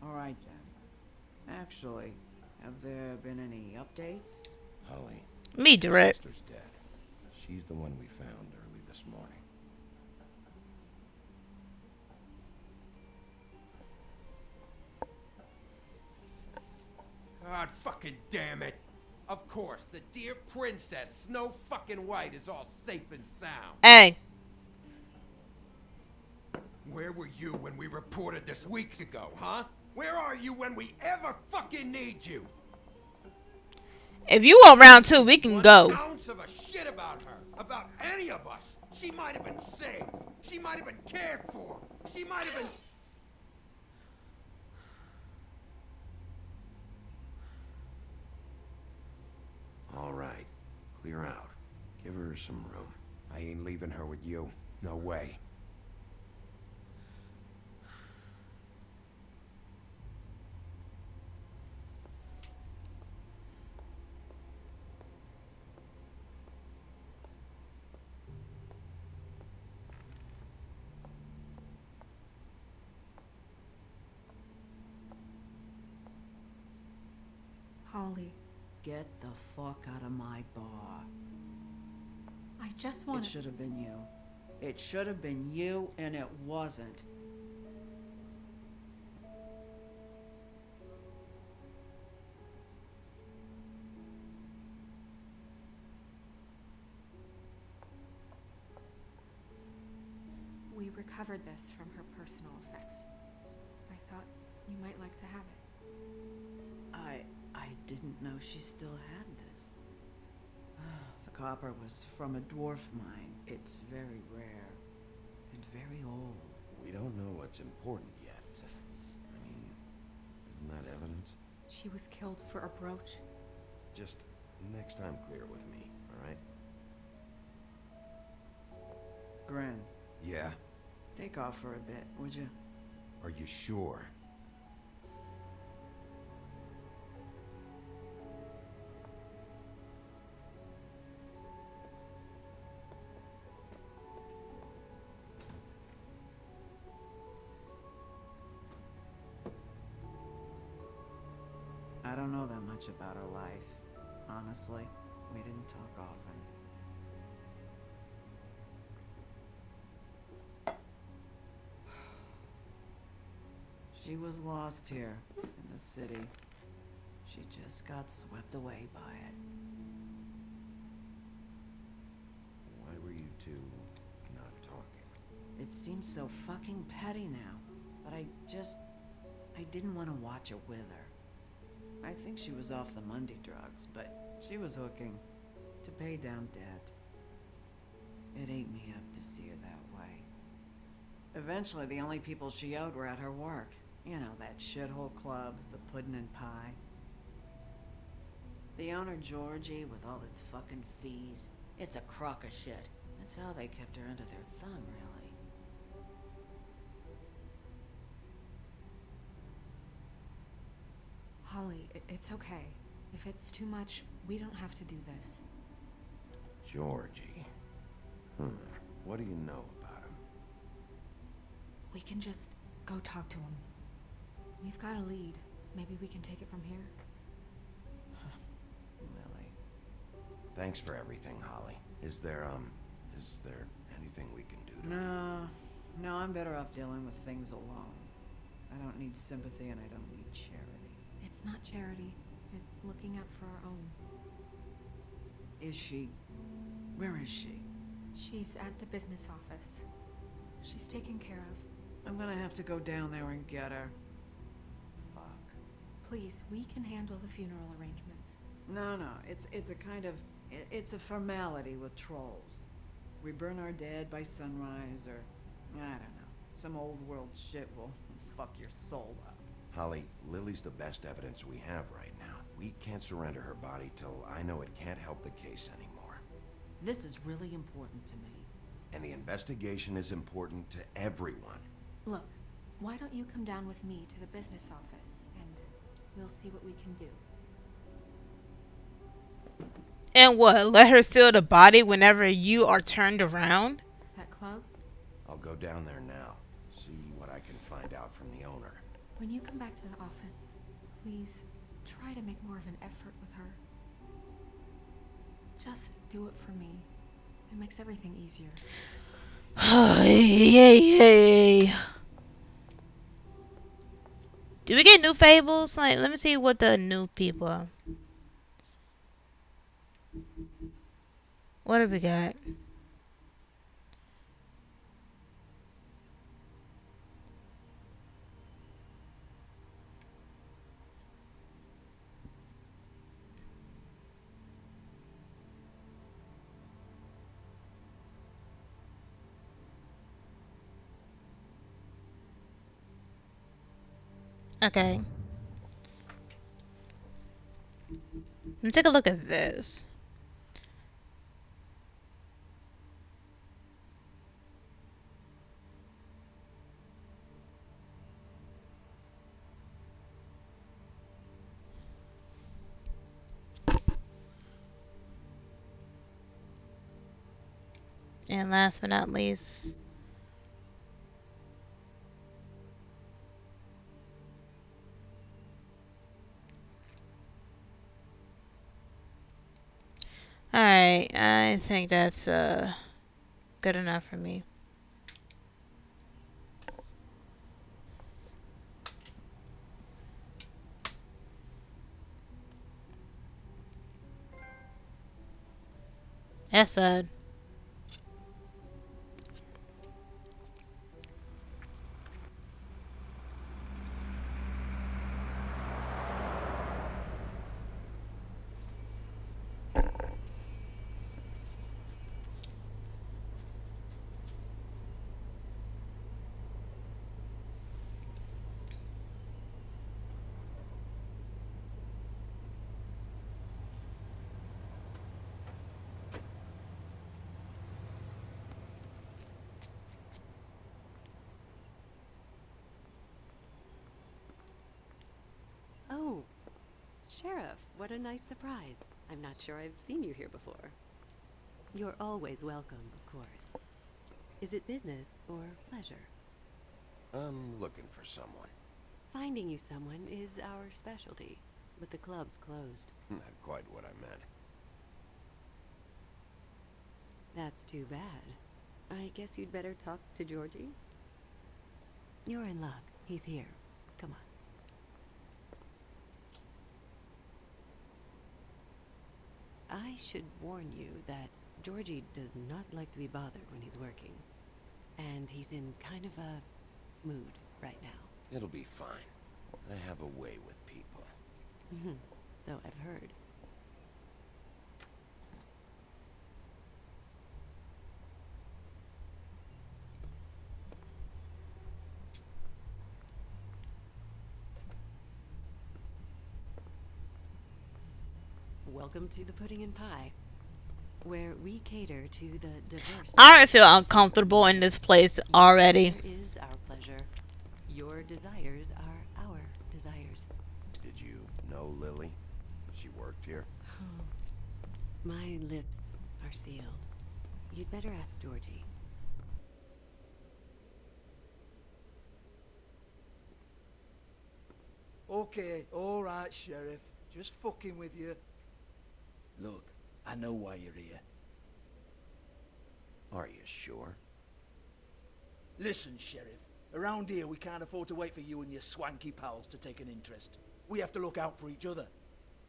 Alright then. Actually, have there been any updates? Holly. Me direct. Sister's dead. She's the one we found early this morning. God fucking damn it! Of course, the dear Princess Snow fucking White is all safe and sound. Hey. Where were you when we reported this weeks ago, huh? Where are you when we ever fucking need you? If you want round 2, we can go. One ounce of a shit about her, about any of us. She might have been saved. She might have been cared for. She might have been... All right, clear out. Give her some room. I ain't leaving her with you. No way. Holly, Get the fuck out of my bar. I just want It should have been you. It should have been you, and it wasn't. We recovered this from her personal effects. I thought you might like to have it. I didn't know she still had this. The copper was from a dwarf mine. It's very rare and very old. We don't know what's important yet. I mean, isn't that evidence? She was killed for a brooch. Just next time clear with me, all right? Gren, Yeah? take off for a bit, would you? Are you sure? I don't know that much about her life. Honestly, we didn't talk often. She was lost here in the city. She just got swept away by it. Why were you two not talking? It seems so fucking petty now, but I didn't want to watch it with her. I think she was off the Monday drugs, but she was hooking to pay down debt. It ate me up to see her that way. Eventually, the only people she owed were at her work. You know, that shithole club, the Puddin' and Pie. The owner, Georgie, with all his fucking fees, it's a crock of shit. That's how they kept her under their thumb, really. Holly, it's okay. If it's too much, we don't have to do this. Georgie. What do you know about him? We can just go talk to him. We've got a lead. Maybe we can take it from here. Lily. Thanks for everything, Holly. Is there anything we can do to... No, I'm better off dealing with things alone. I don't need sympathy and I don't need charity. It's not charity. It's looking out for our own. Is she... Where is she? She's at the business office. She's taken care of. I'm gonna have to go down there and get her. Fuck. Please, we can handle the funeral arrangements. No, it's a kind of... It's a formality with trolls. We burn our dead by sunrise, or... I don't know. Some old world shit will fuck your soul up. Holly, Lily's the best evidence we have right now. We can't surrender her body till I know it can't help the case anymore. This is really important to me. And the investigation is important to everyone. Look, why don't you come down with me to the business office, and we'll see what we can do. And what? Let her steal the body whenever you are turned around? That club? I'll go down there now. See what I can find out from the owner. When you come back to the office, please try to make more of an effort with her. Just do it for me. It makes everything easier. Yay. Do we get new fables? Like, let me see what the new people are. What have we got? Okay. Let me take a look at this. And last but not least, alright, I think that's good enough for me. That's sad. Oh, Sheriff, what a nice surprise. I'm not sure I've seen you here before. You're always welcome, of course. Is it business or pleasure? I'm looking for someone. Finding you someone is our specialty, but the club's closed. Not quite what I meant. That's too bad. I guess you'd better talk to Georgie? You're in luck. He's here. Come on. I should warn you that Georgie does not like to be bothered when he's working. And he's in kind of a mood right now. It'll be fine. I have a way with people. So I've heard. Welcome to the Pudding and Pie, where we cater to the diverse. I feel uncomfortable in this place already. Pleasure is our pleasure. Your desires are our desires. Did you know Lily? She worked here? My lips are sealed. You'd better ask Georgie. Okay, alright, Sheriff. Just fucking with you. Look, I know why you're here. Are you sure? Listen, Sheriff. Around here, we can't afford to wait for you and your swanky pals to take an interest. We have to look out for each other.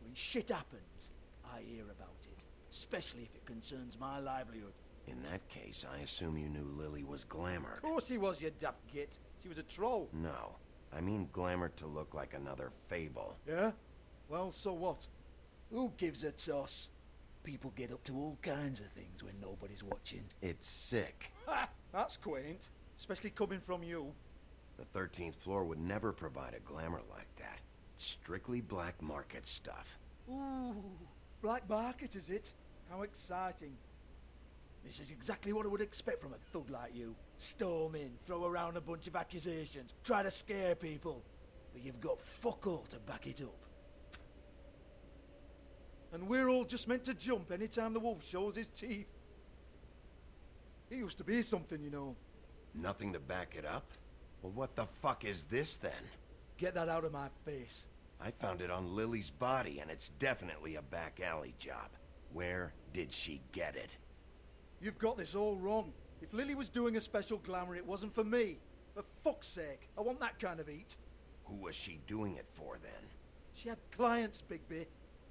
When shit happens, I hear about it. Especially if it concerns my livelihood. In that case, I assume you knew Lily was glamored. Of course she was, you daft git. She was a troll. No. I mean glamored to look like another fable. Yeah? Well, so what? Who gives a toss? People get up to all kinds of things when nobody's watching. It's sick. Ha! That's quaint. Especially coming from you. The 13th floor would never provide a glamour like that. It's strictly black market stuff. Ooh, black market is it? How exciting. This is exactly what I would expect from a thug like you. Storm in, throw around a bunch of accusations, try to scare people. But you've got fuck all to back it up. And we're all just meant to jump any time the wolf shows his teeth. He used to be something, you know. Nothing to back it up? Well, what the fuck is this then? Get that out of my face. I found it on Lily's body, and it's definitely a back alley job. Where did she get it? You've got this all wrong. If Lily was doing a special glamour, it wasn't for me. For fuck's sake, I want that kind of eat. Who was she doing it for, then? She had clients, Bigby.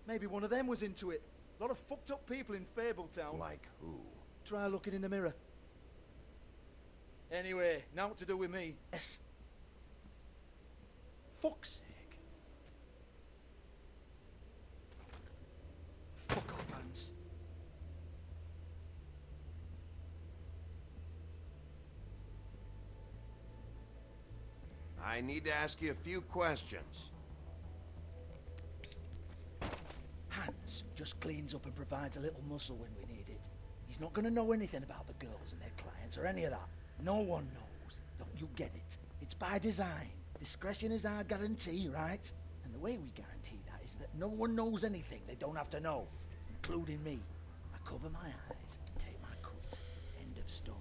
Maybe one of them was into it. A lot of fucked up people in Fabletown. Like who? Try looking in the mirror. Anyway, now what to do with me? Yes. Fuck's sake. Fuck off, Hans. I need to ask you a few questions. Hans just cleans up and provides a little muscle when we need it. He's not gonna know anything about the girls and their clients or any of that. No one knows. Don't you get it? It's by design. Discretion is our guarantee, right? And the way we guarantee that is that no one knows anything they don't have to know, including me. I cover my eyes and take my cut. End of story.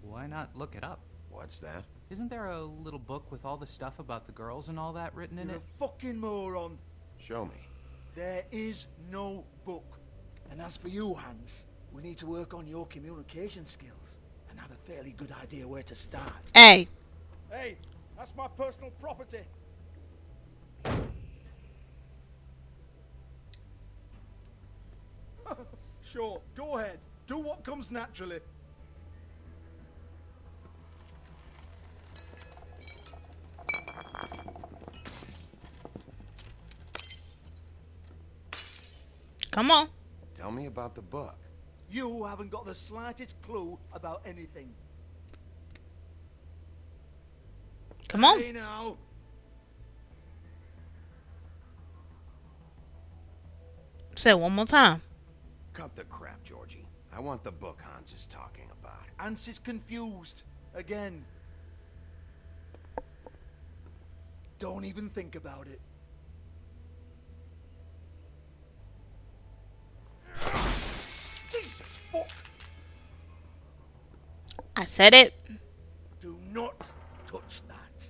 Why not look it up? What's that? Isn't there a little book with all the stuff about the girls and all that written in You're it? a fucking moron. Show me. There is no book. And as for you, Hans, we need to work on your communication skills and have a fairly good idea where to start. Hey. Hey, that's my personal property. Sure, go ahead. Do what comes naturally. Come on. Tell me about the book. You haven't got the slightest clue about anything. Come on. Hey now. Say it one more time. Cut the crap, Georgie. I want the book Hans is talking about. Hans is confused. Again. Don't even think about it. Jesus fuck! I said it. Do not touch that.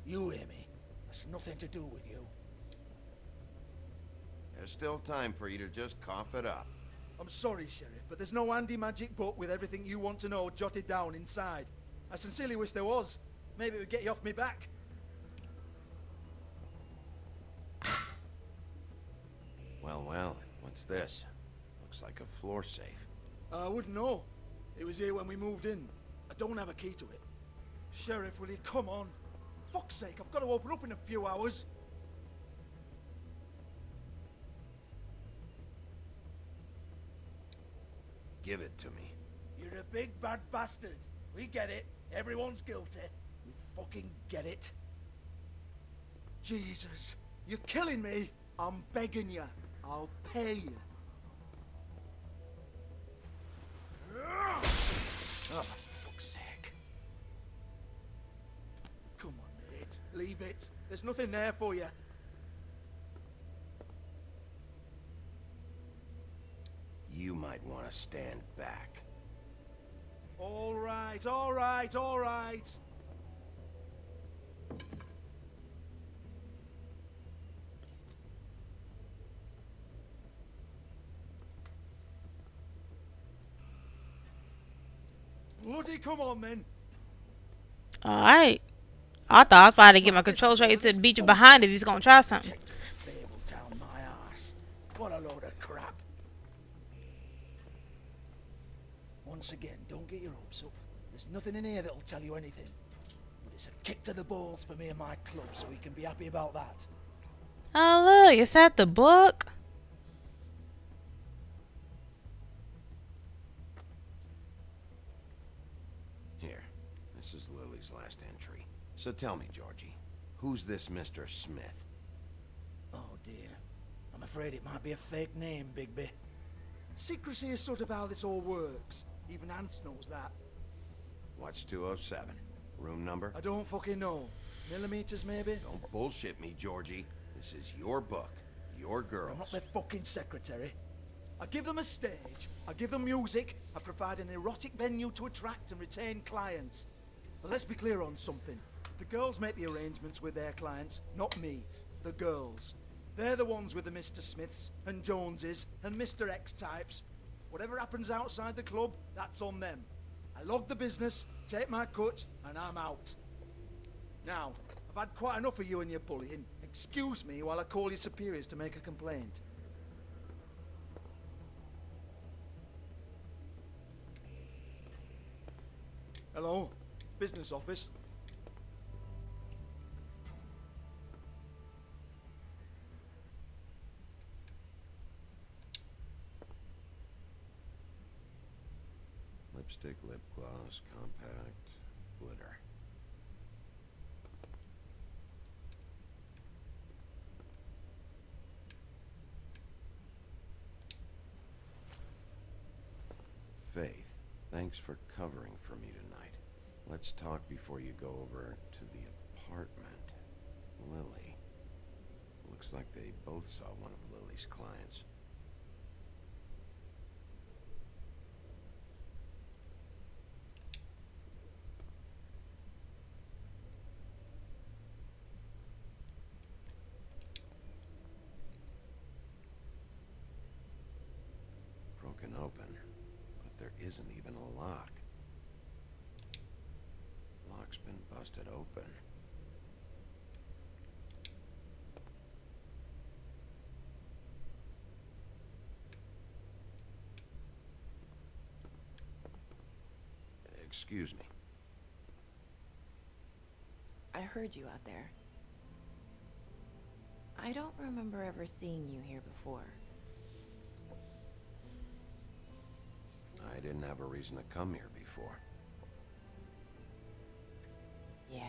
You hear me? That's nothing to do with you. There's still time for you to just cough it up. I'm sorry, Sheriff, but there's no handy magic book with everything you want to know jotted down inside. I sincerely wish there was. Maybe it would get you off me back. Well, what's this? Looks like a floor safe. I wouldn't know. It was here when we moved in. I don't have a key to it. Sheriff, will you come on? Fuck's sake, I've got to open up in a few hours. Give it to me. You're a big bad bastard. We get it. Everyone's guilty. We fucking get it. Jesus, you're killing me. I'm begging you. I'll pay you. Oh, for fuck's sake. Come on, mate. Leave it. There's nothing there for you. You might want to stand back. All right, all right, all right. Bloody come on, then. Alright. I thought I was about to get my controls ready to beat you behind if he's gonna try something. Fabletown, my ass. What a load of crap. Once again, don't get your hopes up. There's nothing in here that'll tell you anything. But it's a kick to the balls for me and my club, so we can be happy about that. Oh look, is that the book? Here, this is Lily's last entry. So tell me, Georgie, who's this Mr. Smith? Oh dear. I'm afraid it might be a fake name, Bigby. Secrecy is sort of how this all works. Even Hans knows that. What's 207? Room number? I don't fucking know. Millimeters, maybe? Don't bullshit me, Georgie. This is your book. Your girls. I'm not their fucking secretary. I give them a stage, I give them music, I provide an erotic venue to attract and retain clients. But let's be clear on something. The girls make the arrangements with their clients, not me. The girls. They're the ones with the Mr. Smiths and Joneses and Mr. X types. Whatever happens outside the club, that's on them. I log the business, take my cut, and I'm out. Now, I've had quite enough of you and your bullying. Excuse me while I call your superiors to make a complaint. Hello? Business office? Lipstick, lip gloss, compact, glitter. Faith, thanks for covering for me tonight. Let's talk before you go over to the apartment. Lily. Looks like they both saw one of Lily's clients. Broken open, but there isn't even a lock. Lock's been busted open. Excuse me. I heard you out there. I don't remember ever seeing you here before. I didn't have a reason to come here before. Yeah.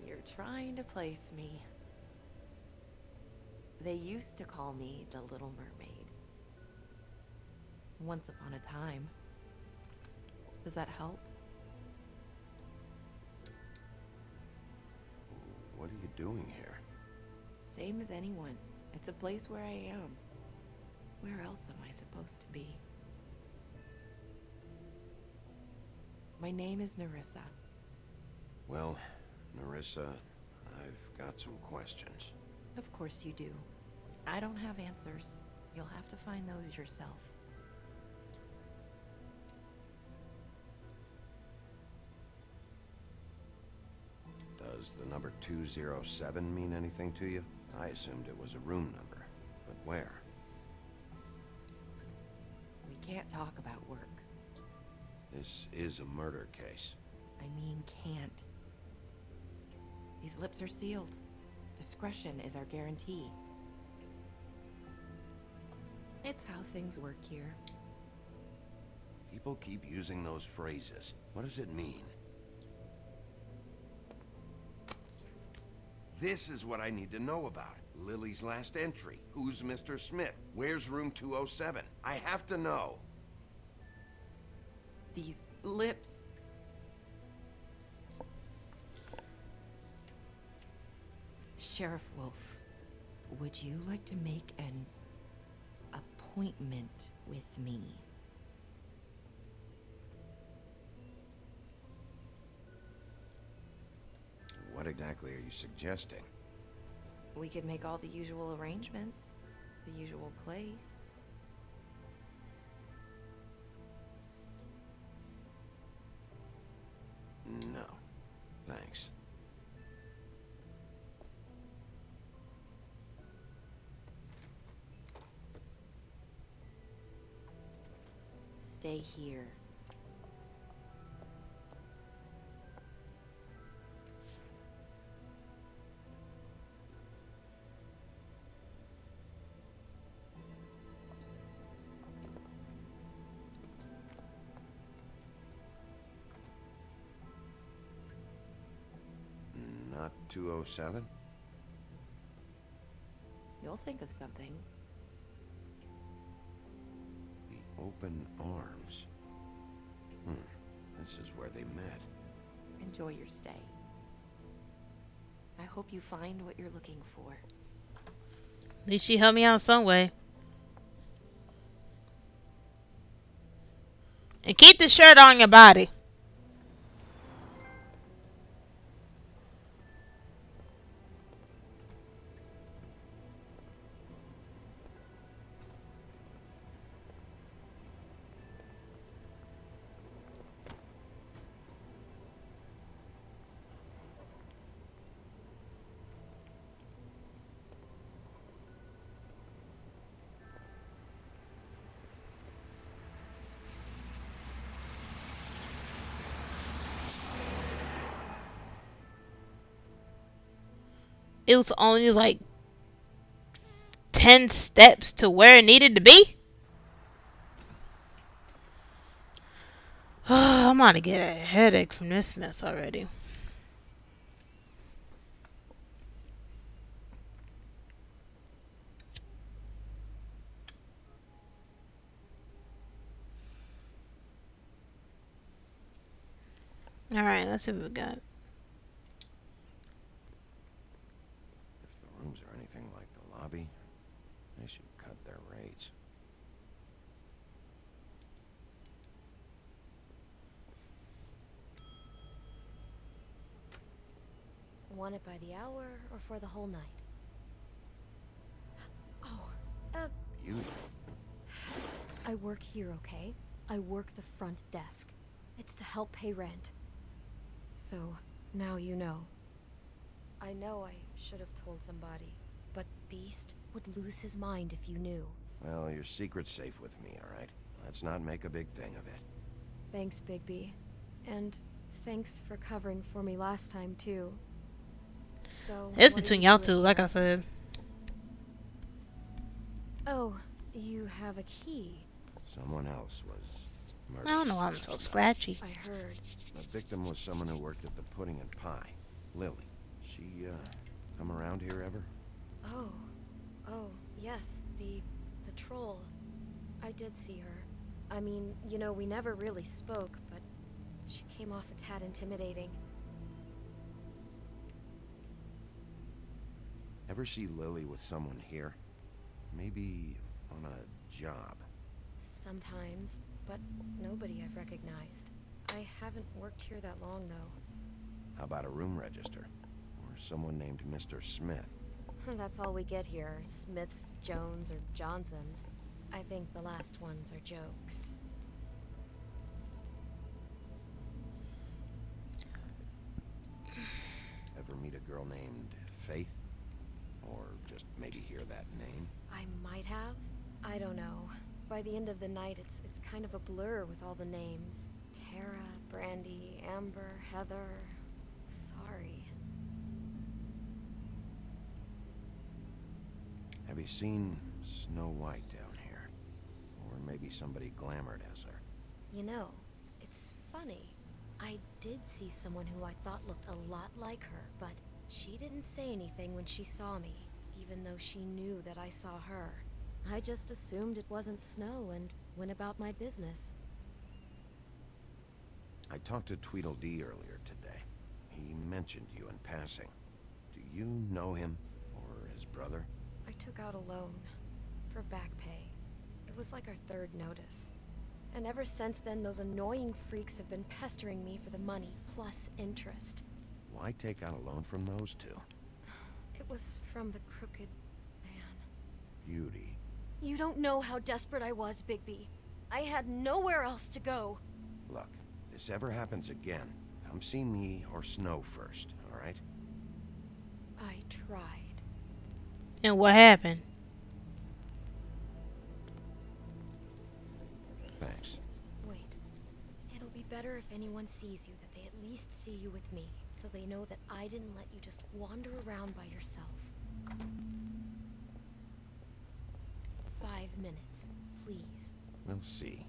You're trying to place me. They used to call me the Little Mermaid. Once upon a time. Does that help? What are you doing here? Same as anyone. It's a place where I am. Where else am I supposed to be? My name is Nerissa. Well, Nerissa, I've got some questions. Of course you do. I don't have answers. You'll have to find those yourself. Does the number 207 mean anything to you? I assumed it was a room number, but where? We can't talk about work. This is a murder case. I mean can't. These lips are sealed. Discretion is our guarantee. It's how things work here. People keep using those phrases. What does it mean? This is what I need to know about. Lily's last entry. Who's Mr. Smith? Where's room 207? I have to know. These lips. Sheriff Wolf, would you like to make an appointment with me? What exactly are you suggesting? We could make all the usual arrangements, the usual place. No, thanks. Stay here. Not 207? You'll think of something. The open arms. This is where they met. Enjoy your stay. I hope you find what you're looking for. At least she helped me out some way. And keep the shirt on your body. it was only like 10 steps to where it needed to be. I'm gonna get a headache from this mess already. Alright, let's see what we got. If the rooms are anything like the lobby, they should cut their rates. Want it by the hour or for the whole night? Oh, You? I work here, okay? I work the front desk. It's to help pay rent. So, now you know. I know I should have told somebody, but Beast would lose his mind if you knew. Well, your secret's safe with me, alright? Let's not make a big thing of it. Thanks, Bigby. And thanks for covering for me last time, too. So, It's what are between you y'all doing two, like here? I said. Oh, you have a key. Someone else was murdered. I don't know why I'm so scratchy. I heard. The victim was someone who worked at the Pudding and Pie. Lily. She, come around here ever? Oh, yes, the troll. I did see her. I mean, you know, we never really spoke, but she came off a tad intimidating. Ever see Lily with someone here? Maybe on a job. Sometimes, but nobody I've recognized. I haven't worked here that long, though. How about a room register? Or someone named Mr. Smith? That's all we get here, Smiths, Jones, or Johnsons. I think the last ones are jokes. Ever meet a girl named Faith? Or just maybe hear that name? I might have. I don't know. By the end of the night, it's kind of a blur with all the names. Tara, Brandy, Amber, Heather. Sorry. Have you seen Snow White down here? Or maybe somebody glamored as her? You know, it's funny. I did see someone who I thought looked a lot like her, but she didn't say anything when she saw me, even though she knew that I saw her. I just assumed it wasn't Snow and went about my business. I talked to Tweedledee earlier today. He mentioned you in passing. Do you know him? Or his brother? I took out a loan for back pay. It was like our third notice. And ever since then, those annoying freaks have been pestering me for the money, plus interest. Why take out a loan from those two? It was from the crooked man. Beauty. You don't know how desperate I was, Bigby. I had nowhere else to go. Look, if this ever happens again, come see me or Snow first, alright? I tried. And what happened? Thanks. Wait. It'll be better if anyone sees you that they at least see you with me, so they know that I didn't let you just wander around by yourself. 5 minutes, please. We'll see,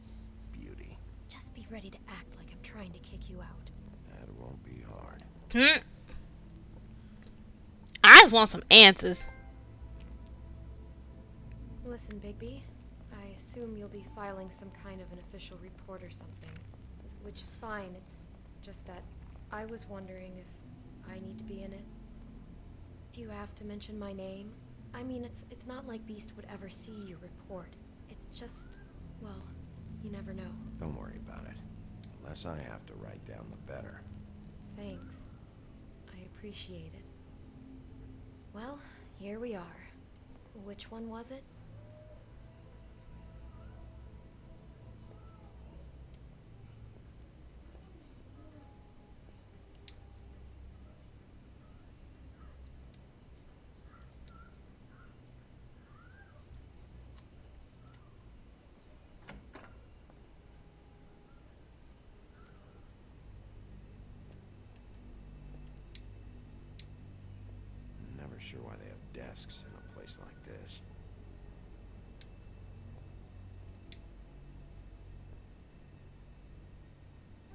Beauty. Just be ready to act like I'm trying to kick you out. That won't be hard. I just want some answers. Listen, Bigby. I assume you'll be filing some kind of an official report or something. Which is fine, it's just that I was wondering if I need to be in it. Do you have to mention my name? I mean, it's not like Beast would ever see your report. It's just, well, you never know. Don't worry about it. The less I have to write down, the better. Thanks. I appreciate it. Well, here we are. Which one was it? sure why they have desks in a place like this.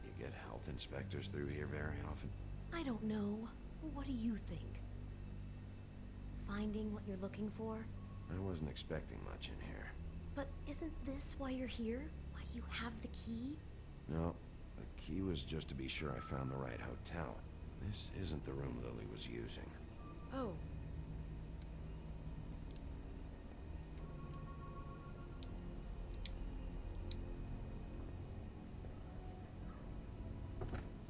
You get health inspectors through here very often? I don't know. What do you think? Finding what you're looking for? I wasn't expecting much in here. But isn't this why you're here? Why you have the key? No, the key was just to be sure I found the right hotel. This isn't the room Lily was using. Oh.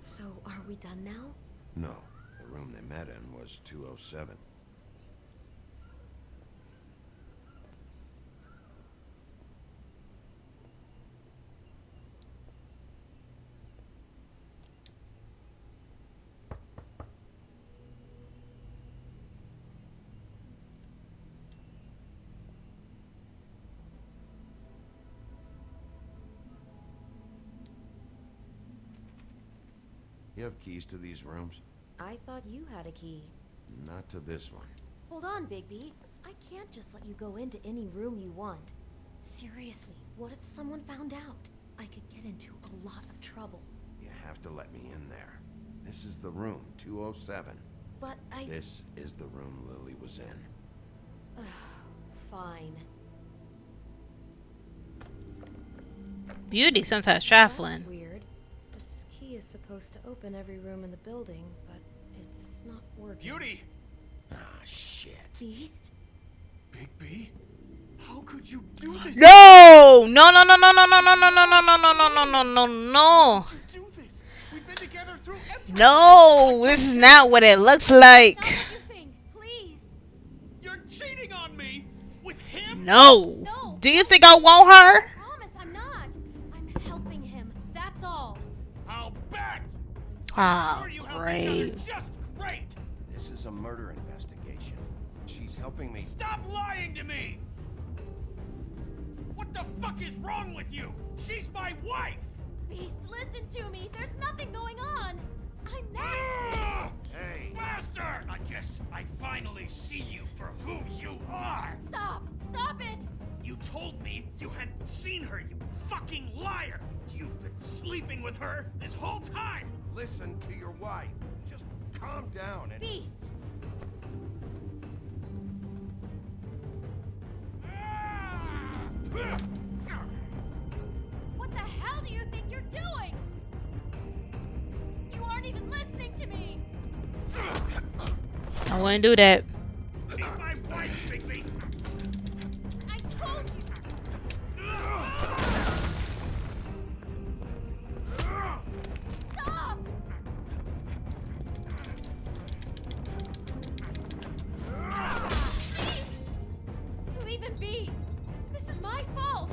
So, are we done now? No, the room they met in was 207. You have keys to these rooms? I thought you had a key. Not to this one. Hold on, Bigby. I can't just let you go into any room you want. Seriously, what if someone found out? I could get into a lot of trouble. You have to let me in there. This is the room, 207. But I... This is the room Lily was in. Fine. Beauty sometimes trifling. That's weird. This key is supposed to open every room in the building, but it's not working. Beauty! Ah, shit. Beast? Bigby? How could you do this? No! No, no, no, no, no, no, no, no, no, no, no, no, no, no, no, no. We've been together through everything. No, this is not what it looks like. You're cheating on me with him? No. Do you think I want her? Promise I'm not. I'm helping him. That's all. I'll bet. Oh, Sure you help each great. other just great. This is a murder investigation. She's helping me. Stop lying to me. What the fuck is wrong with you? She's my wife. Beast, listen to me. There's nothing going on. I'm not. Hey, bastard! I guess I finally see you for who you are. Stop. Stop it. You told me you hadn't seen her, you fucking liar. You've been sleeping with her this whole time. Listen to your wife. Just calm down and... Beast. What the hell do you think you're doing? You aren't even listening to me. I wouldn't do that. She's my wife, Bigby. I told you. Stop! Beast! Leave him be. This is my fault.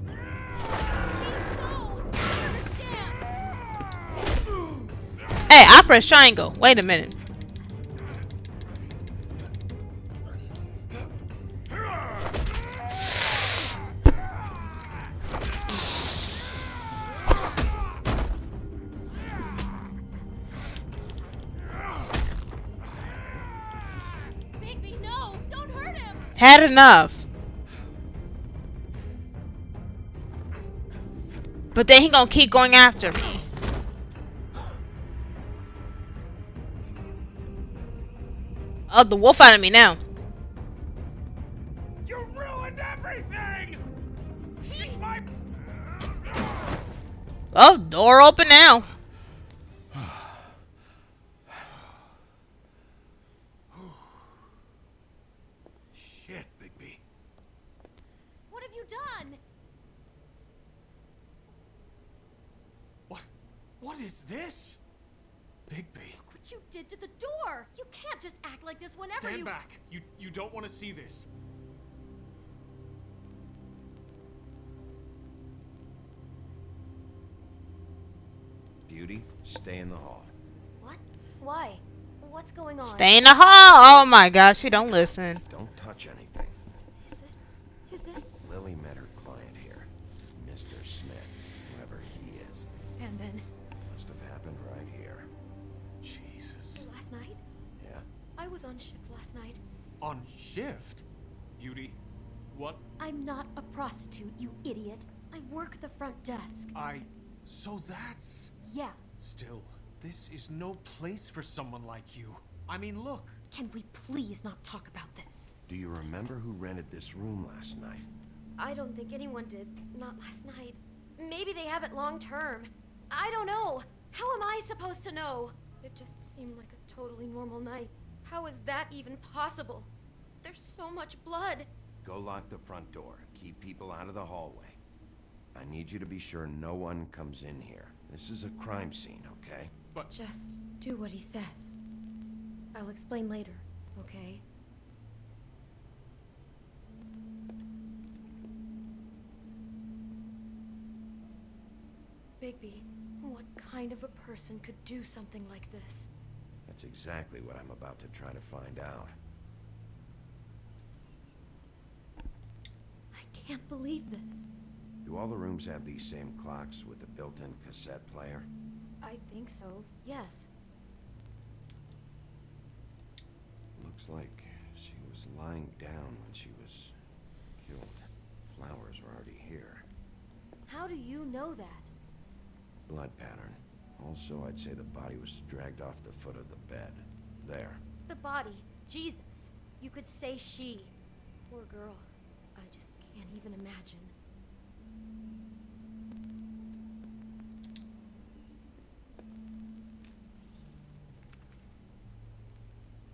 Beast, no. I understand. Hey, I press triangle. Wait a minute. Bigby, no! Don't hurt him! Had enough. But then he gonna keep going after me. Oh, the wolf out of me now. You ruined everything. She's my... Oh, door open now. Shit, Bigby. What have you done? What is this? Bigby. Look what you did to the door! You can't just act like this whenever Stand you- back. You don't want to see this. Beauty, stay in the hall. What? Why? What's going on? Stay in the hall. Oh my gosh, she don't listen. Don't touch anything. Is this? Lily met her client here, Mr. Smith, whoever he is. And then? Must have happened right here. Jesus. Last night? Yeah? I was on shift last night. On shift? Beauty, what? I'm not a prostitute, you idiot. I work the front desk. So that's... Yeah. Still, this is no place for someone like you. I mean, look. Can we please not talk about this? Do you remember who rented this room last night? I don't think anyone did. Not last night. Maybe they have it long term. I don't know. How am I supposed to know? It just seemed like a totally normal night. How is that even possible? There's so much blood. Go lock the front door. Keep people out of the hallway. I need you to be sure no one comes in here. This is a crime scene, okay? But... Just do what he says. I'll explain later, okay? Bigby, what kind of a person could do something like this? That's exactly what I'm about to try to find out. I can't believe this. Do all the rooms have these same clocks with the built-in cassette player? I think so, yes. Looks like she was lying down when she was killed. Flowers were already here. How do you know that? Blood pattern. Also, I'd say the body was dragged off the foot of the bed. There. The body. Jesus. You could say she. Poor girl. I just can't even imagine.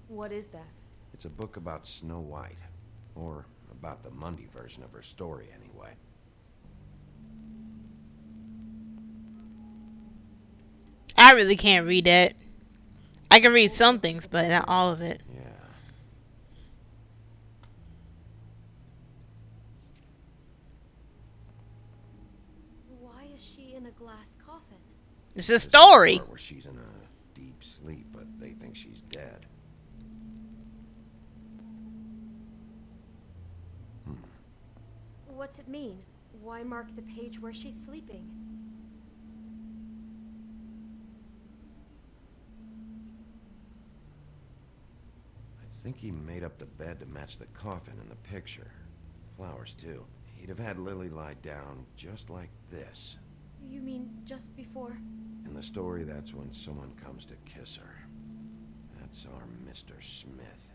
What is that? It's a book about Snow White. Or about the Mundy version of her story, anyway. I really can't read that. I can read some things, but not all of it. Yeah. Why is she in a glass coffin? It's a story. Where she's in a deep sleep, but they think she's dead. What's it mean? Why mark the page where she's sleeping? I think he made up the bed to match the coffin in the picture. Flowers, too. He'd have had Lily lie down just like this. You mean just before? In the story, that's when someone comes to kiss her. That's our Mr. Smith.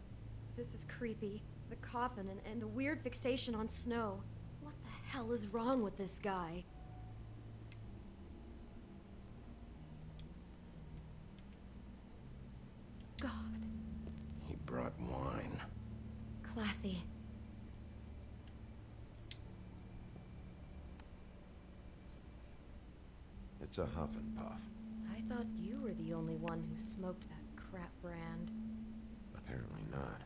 This is creepy. The coffin and the weird fixation on Snow. What the hell is wrong with this guy? God. He brought wine. Classy. It's a Huff and Puff. I thought you were the only one who smoked that crap brand. Apparently not.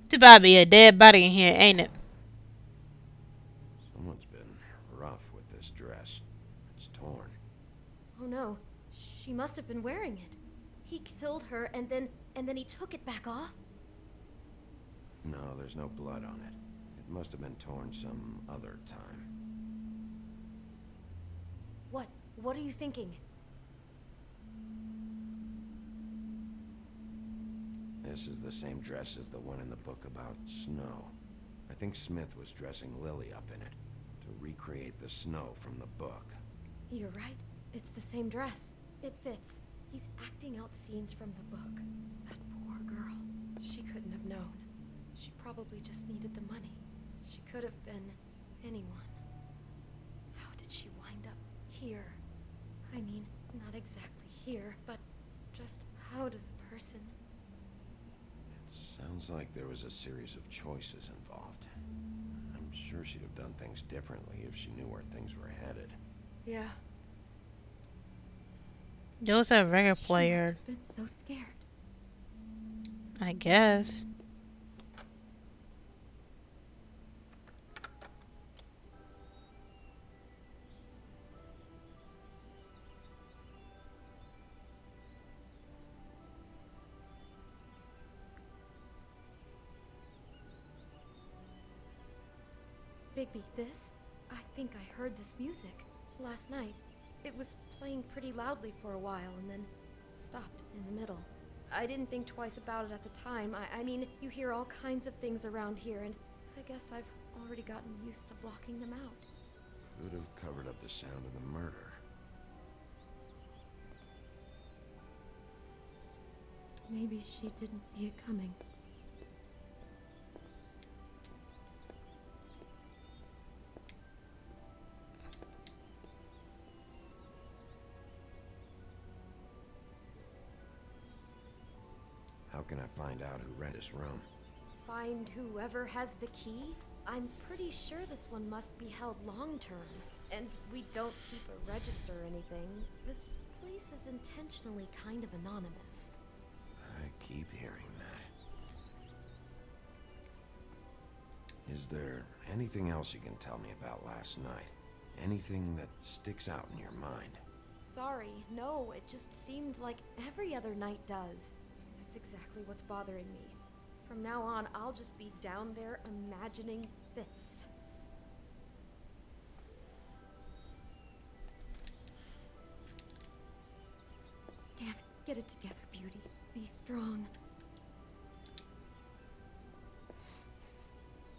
There's about to be a dead body in here, ain't it? Someone's been rough with this dress. It's torn. Oh no, she must have been wearing it. He killed her and then he took it back off? No, there's no blood on it. It must have been torn some other time. What are you thinking? This is the same dress as the one in the book about Snow. I think Smith was dressing Lily up in it to recreate the Snow from the book. You're right. It's the same dress. It fits. He's acting out scenes from the book. That poor girl. She couldn't have known. She probably just needed the money. She could have been anyone. How did she wind up here? I mean, not exactly here, but just how does a person... Sounds like there was a series of choices involved. I'm sure she'd have done things differently if she knew where things were headed. Yeah. There was a record player. She must have been so scared. I guess. Bigby, this? I think I heard this music last night. It was playing pretty loudly for a while and then stopped in the middle. I didn't think twice about it at the time. I mean, you hear all kinds of things around here, and I guess I've already gotten used to blocking them out. Could have covered up the sound of the murder. Maybe she didn't see it coming. How can I find out who rented this room? Find whoever has the key? I'm pretty sure this one must be held long-term. And we don't keep a register or anything. This place is intentionally kind of anonymous. I keep hearing that. Is there anything else you can tell me about last night? Anything that sticks out in your mind? Sorry, no, it just seemed like every other night does. That's exactly what's bothering me. From now on, I'll just be down there imagining this. Damn it, get it together, Beauty. Be strong.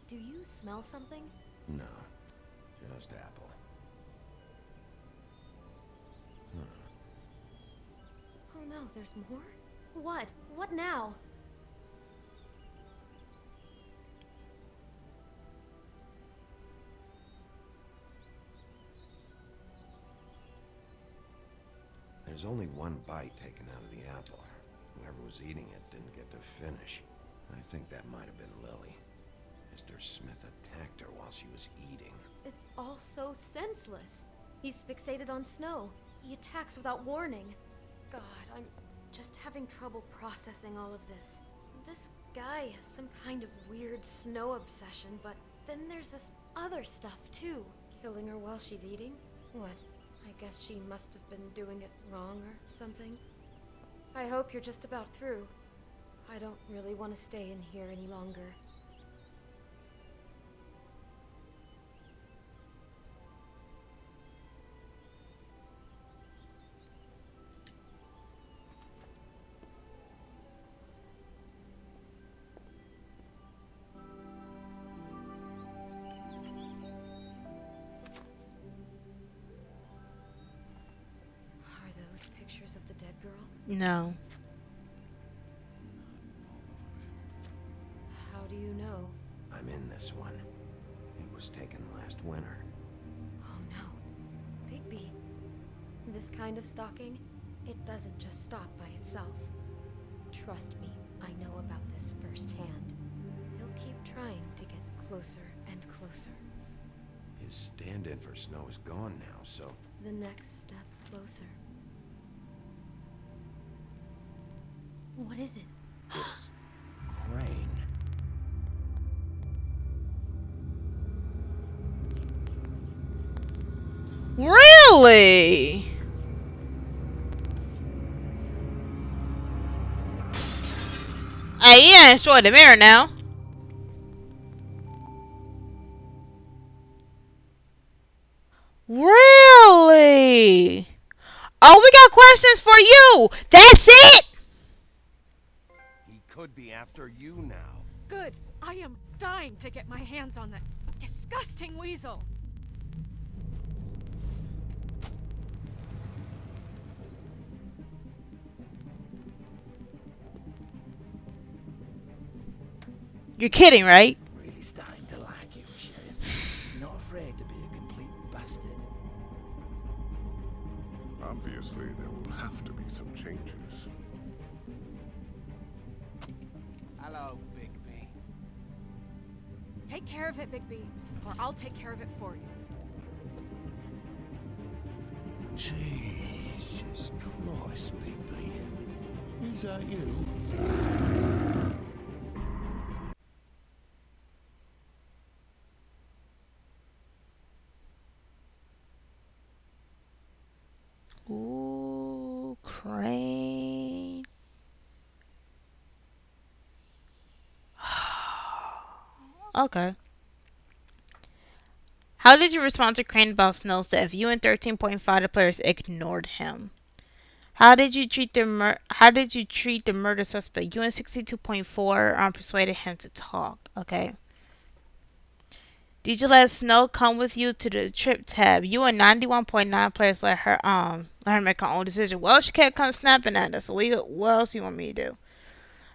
Do you smell something? No, just apple. Oh no, there's more? What? What now? There's only one bite taken out of the apple. Whoever was eating it didn't get to finish. I think that might have been Lily. Mr. Smith attacked her while she was eating. It's all so senseless. He's fixated on Snow. He attacks without warning. God, I'm just having trouble processing all of this. This guy has some kind of weird Snow obsession, but then there's this other stuff too. Killing her while she's eating? What? I guess she must have been doing it wrong or something. I hope you're just about through. I don't really want to stay in here any longer. Pictures of the dead girl? No. How do you know? I'm in this one. It was taken last winter. Oh no. Bigby. This kind of stalking, it doesn't just stop by itself. Trust me, I know about this firsthand. He'll keep trying to get closer and closer. His stand-in for Snow is gone now, so... The next step closer. What is it? It's Crane. Really? Hey, yeah, destroy the mirror now. Really? Oh, we got questions for you. That's it. He could be after you now. Good. I am dying to get my hands on that disgusting weasel. You're kidding, right? Really starting to like you, Sheriff. You're not afraid to be a complete bastard. Obviously, there will have to be some changes. Hello, Bigby. Take care of it, Bigby, or I'll take care of it for you. Jesus Christ, Bigby. Is that you? Ooh, Crane. Okay. How did you respond to Crane about Snow's death? You and 13.5 the players ignored him. How did you treat the murder suspect? You and 62.4 persuaded him to talk. Okay. Did you let Snow come with you to the trip tab? You and 91.9 players let her make her own decision. Well, she kept snapping at us. So what else you want me to do?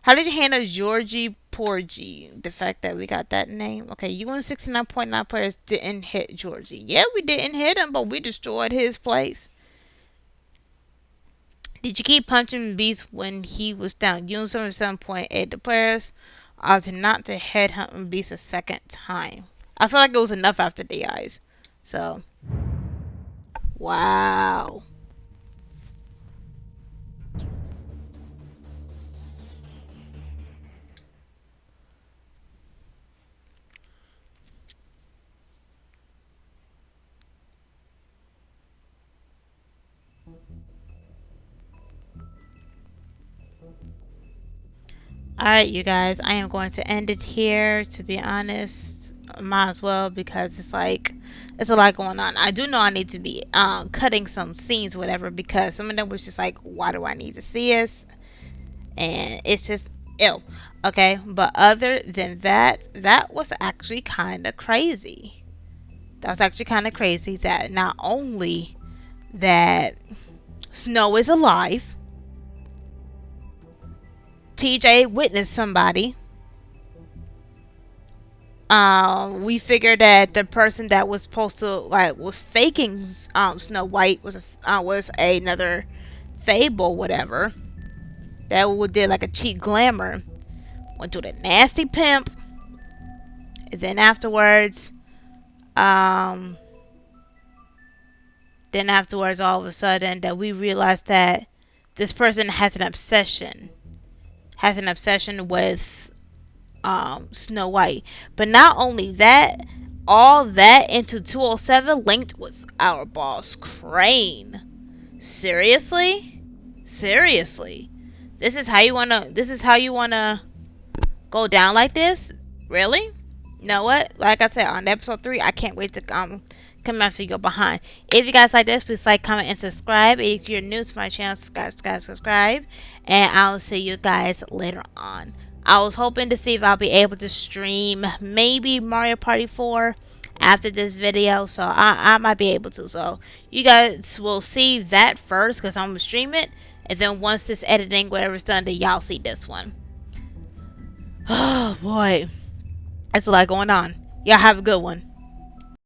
How did you handle Georgie Porgy? The fact that we got that name. Okay, you and 69.9 players didn't hit Georgie. Yeah, we didn't hit him, but we destroyed his place. Did you keep punching Beast when he was down? You and 77.8 the players opted not to headhunt Beast a second time. I feel like it was enough after the eyes. So, wow. Alright, you guys, I am going to end it here. To be honest, might as well, because it's like, it's a lot going on. I do know I need to be cutting some scenes, whatever, because some of them was just like, why do I need to see this? And it's just ill. Okay, but other than that, that was actually kind of crazy. That was actually kind of crazy that not only that Snow is alive, TJ witnessed somebody. We figured that the person that was supposed to was faking Snow White was another fable, whatever. That did like a cheap glamour. Went to the nasty pimp, and then afterwards, all of a sudden, that we realized that this person has an obsession. With Snow White. But not only that, all that into 207 linked with our boss Crane. Seriously? This is how you wanna go down like this? Really? You know what? Like I said, on episode 3, I can't wait to come after you go behind. If you guys like this, please like, comment, and subscribe. If you're new to my channel, subscribe. And I'll see you guys later on. I was hoping to see if I'll be able to stream maybe Mario Party 4 after this video. So I might be able to. So you guys will see that first, because I'm going to stream it. And then once this editing, whatever's done, then y'all see this one. Oh boy. That's a lot going on. Y'all have a good one.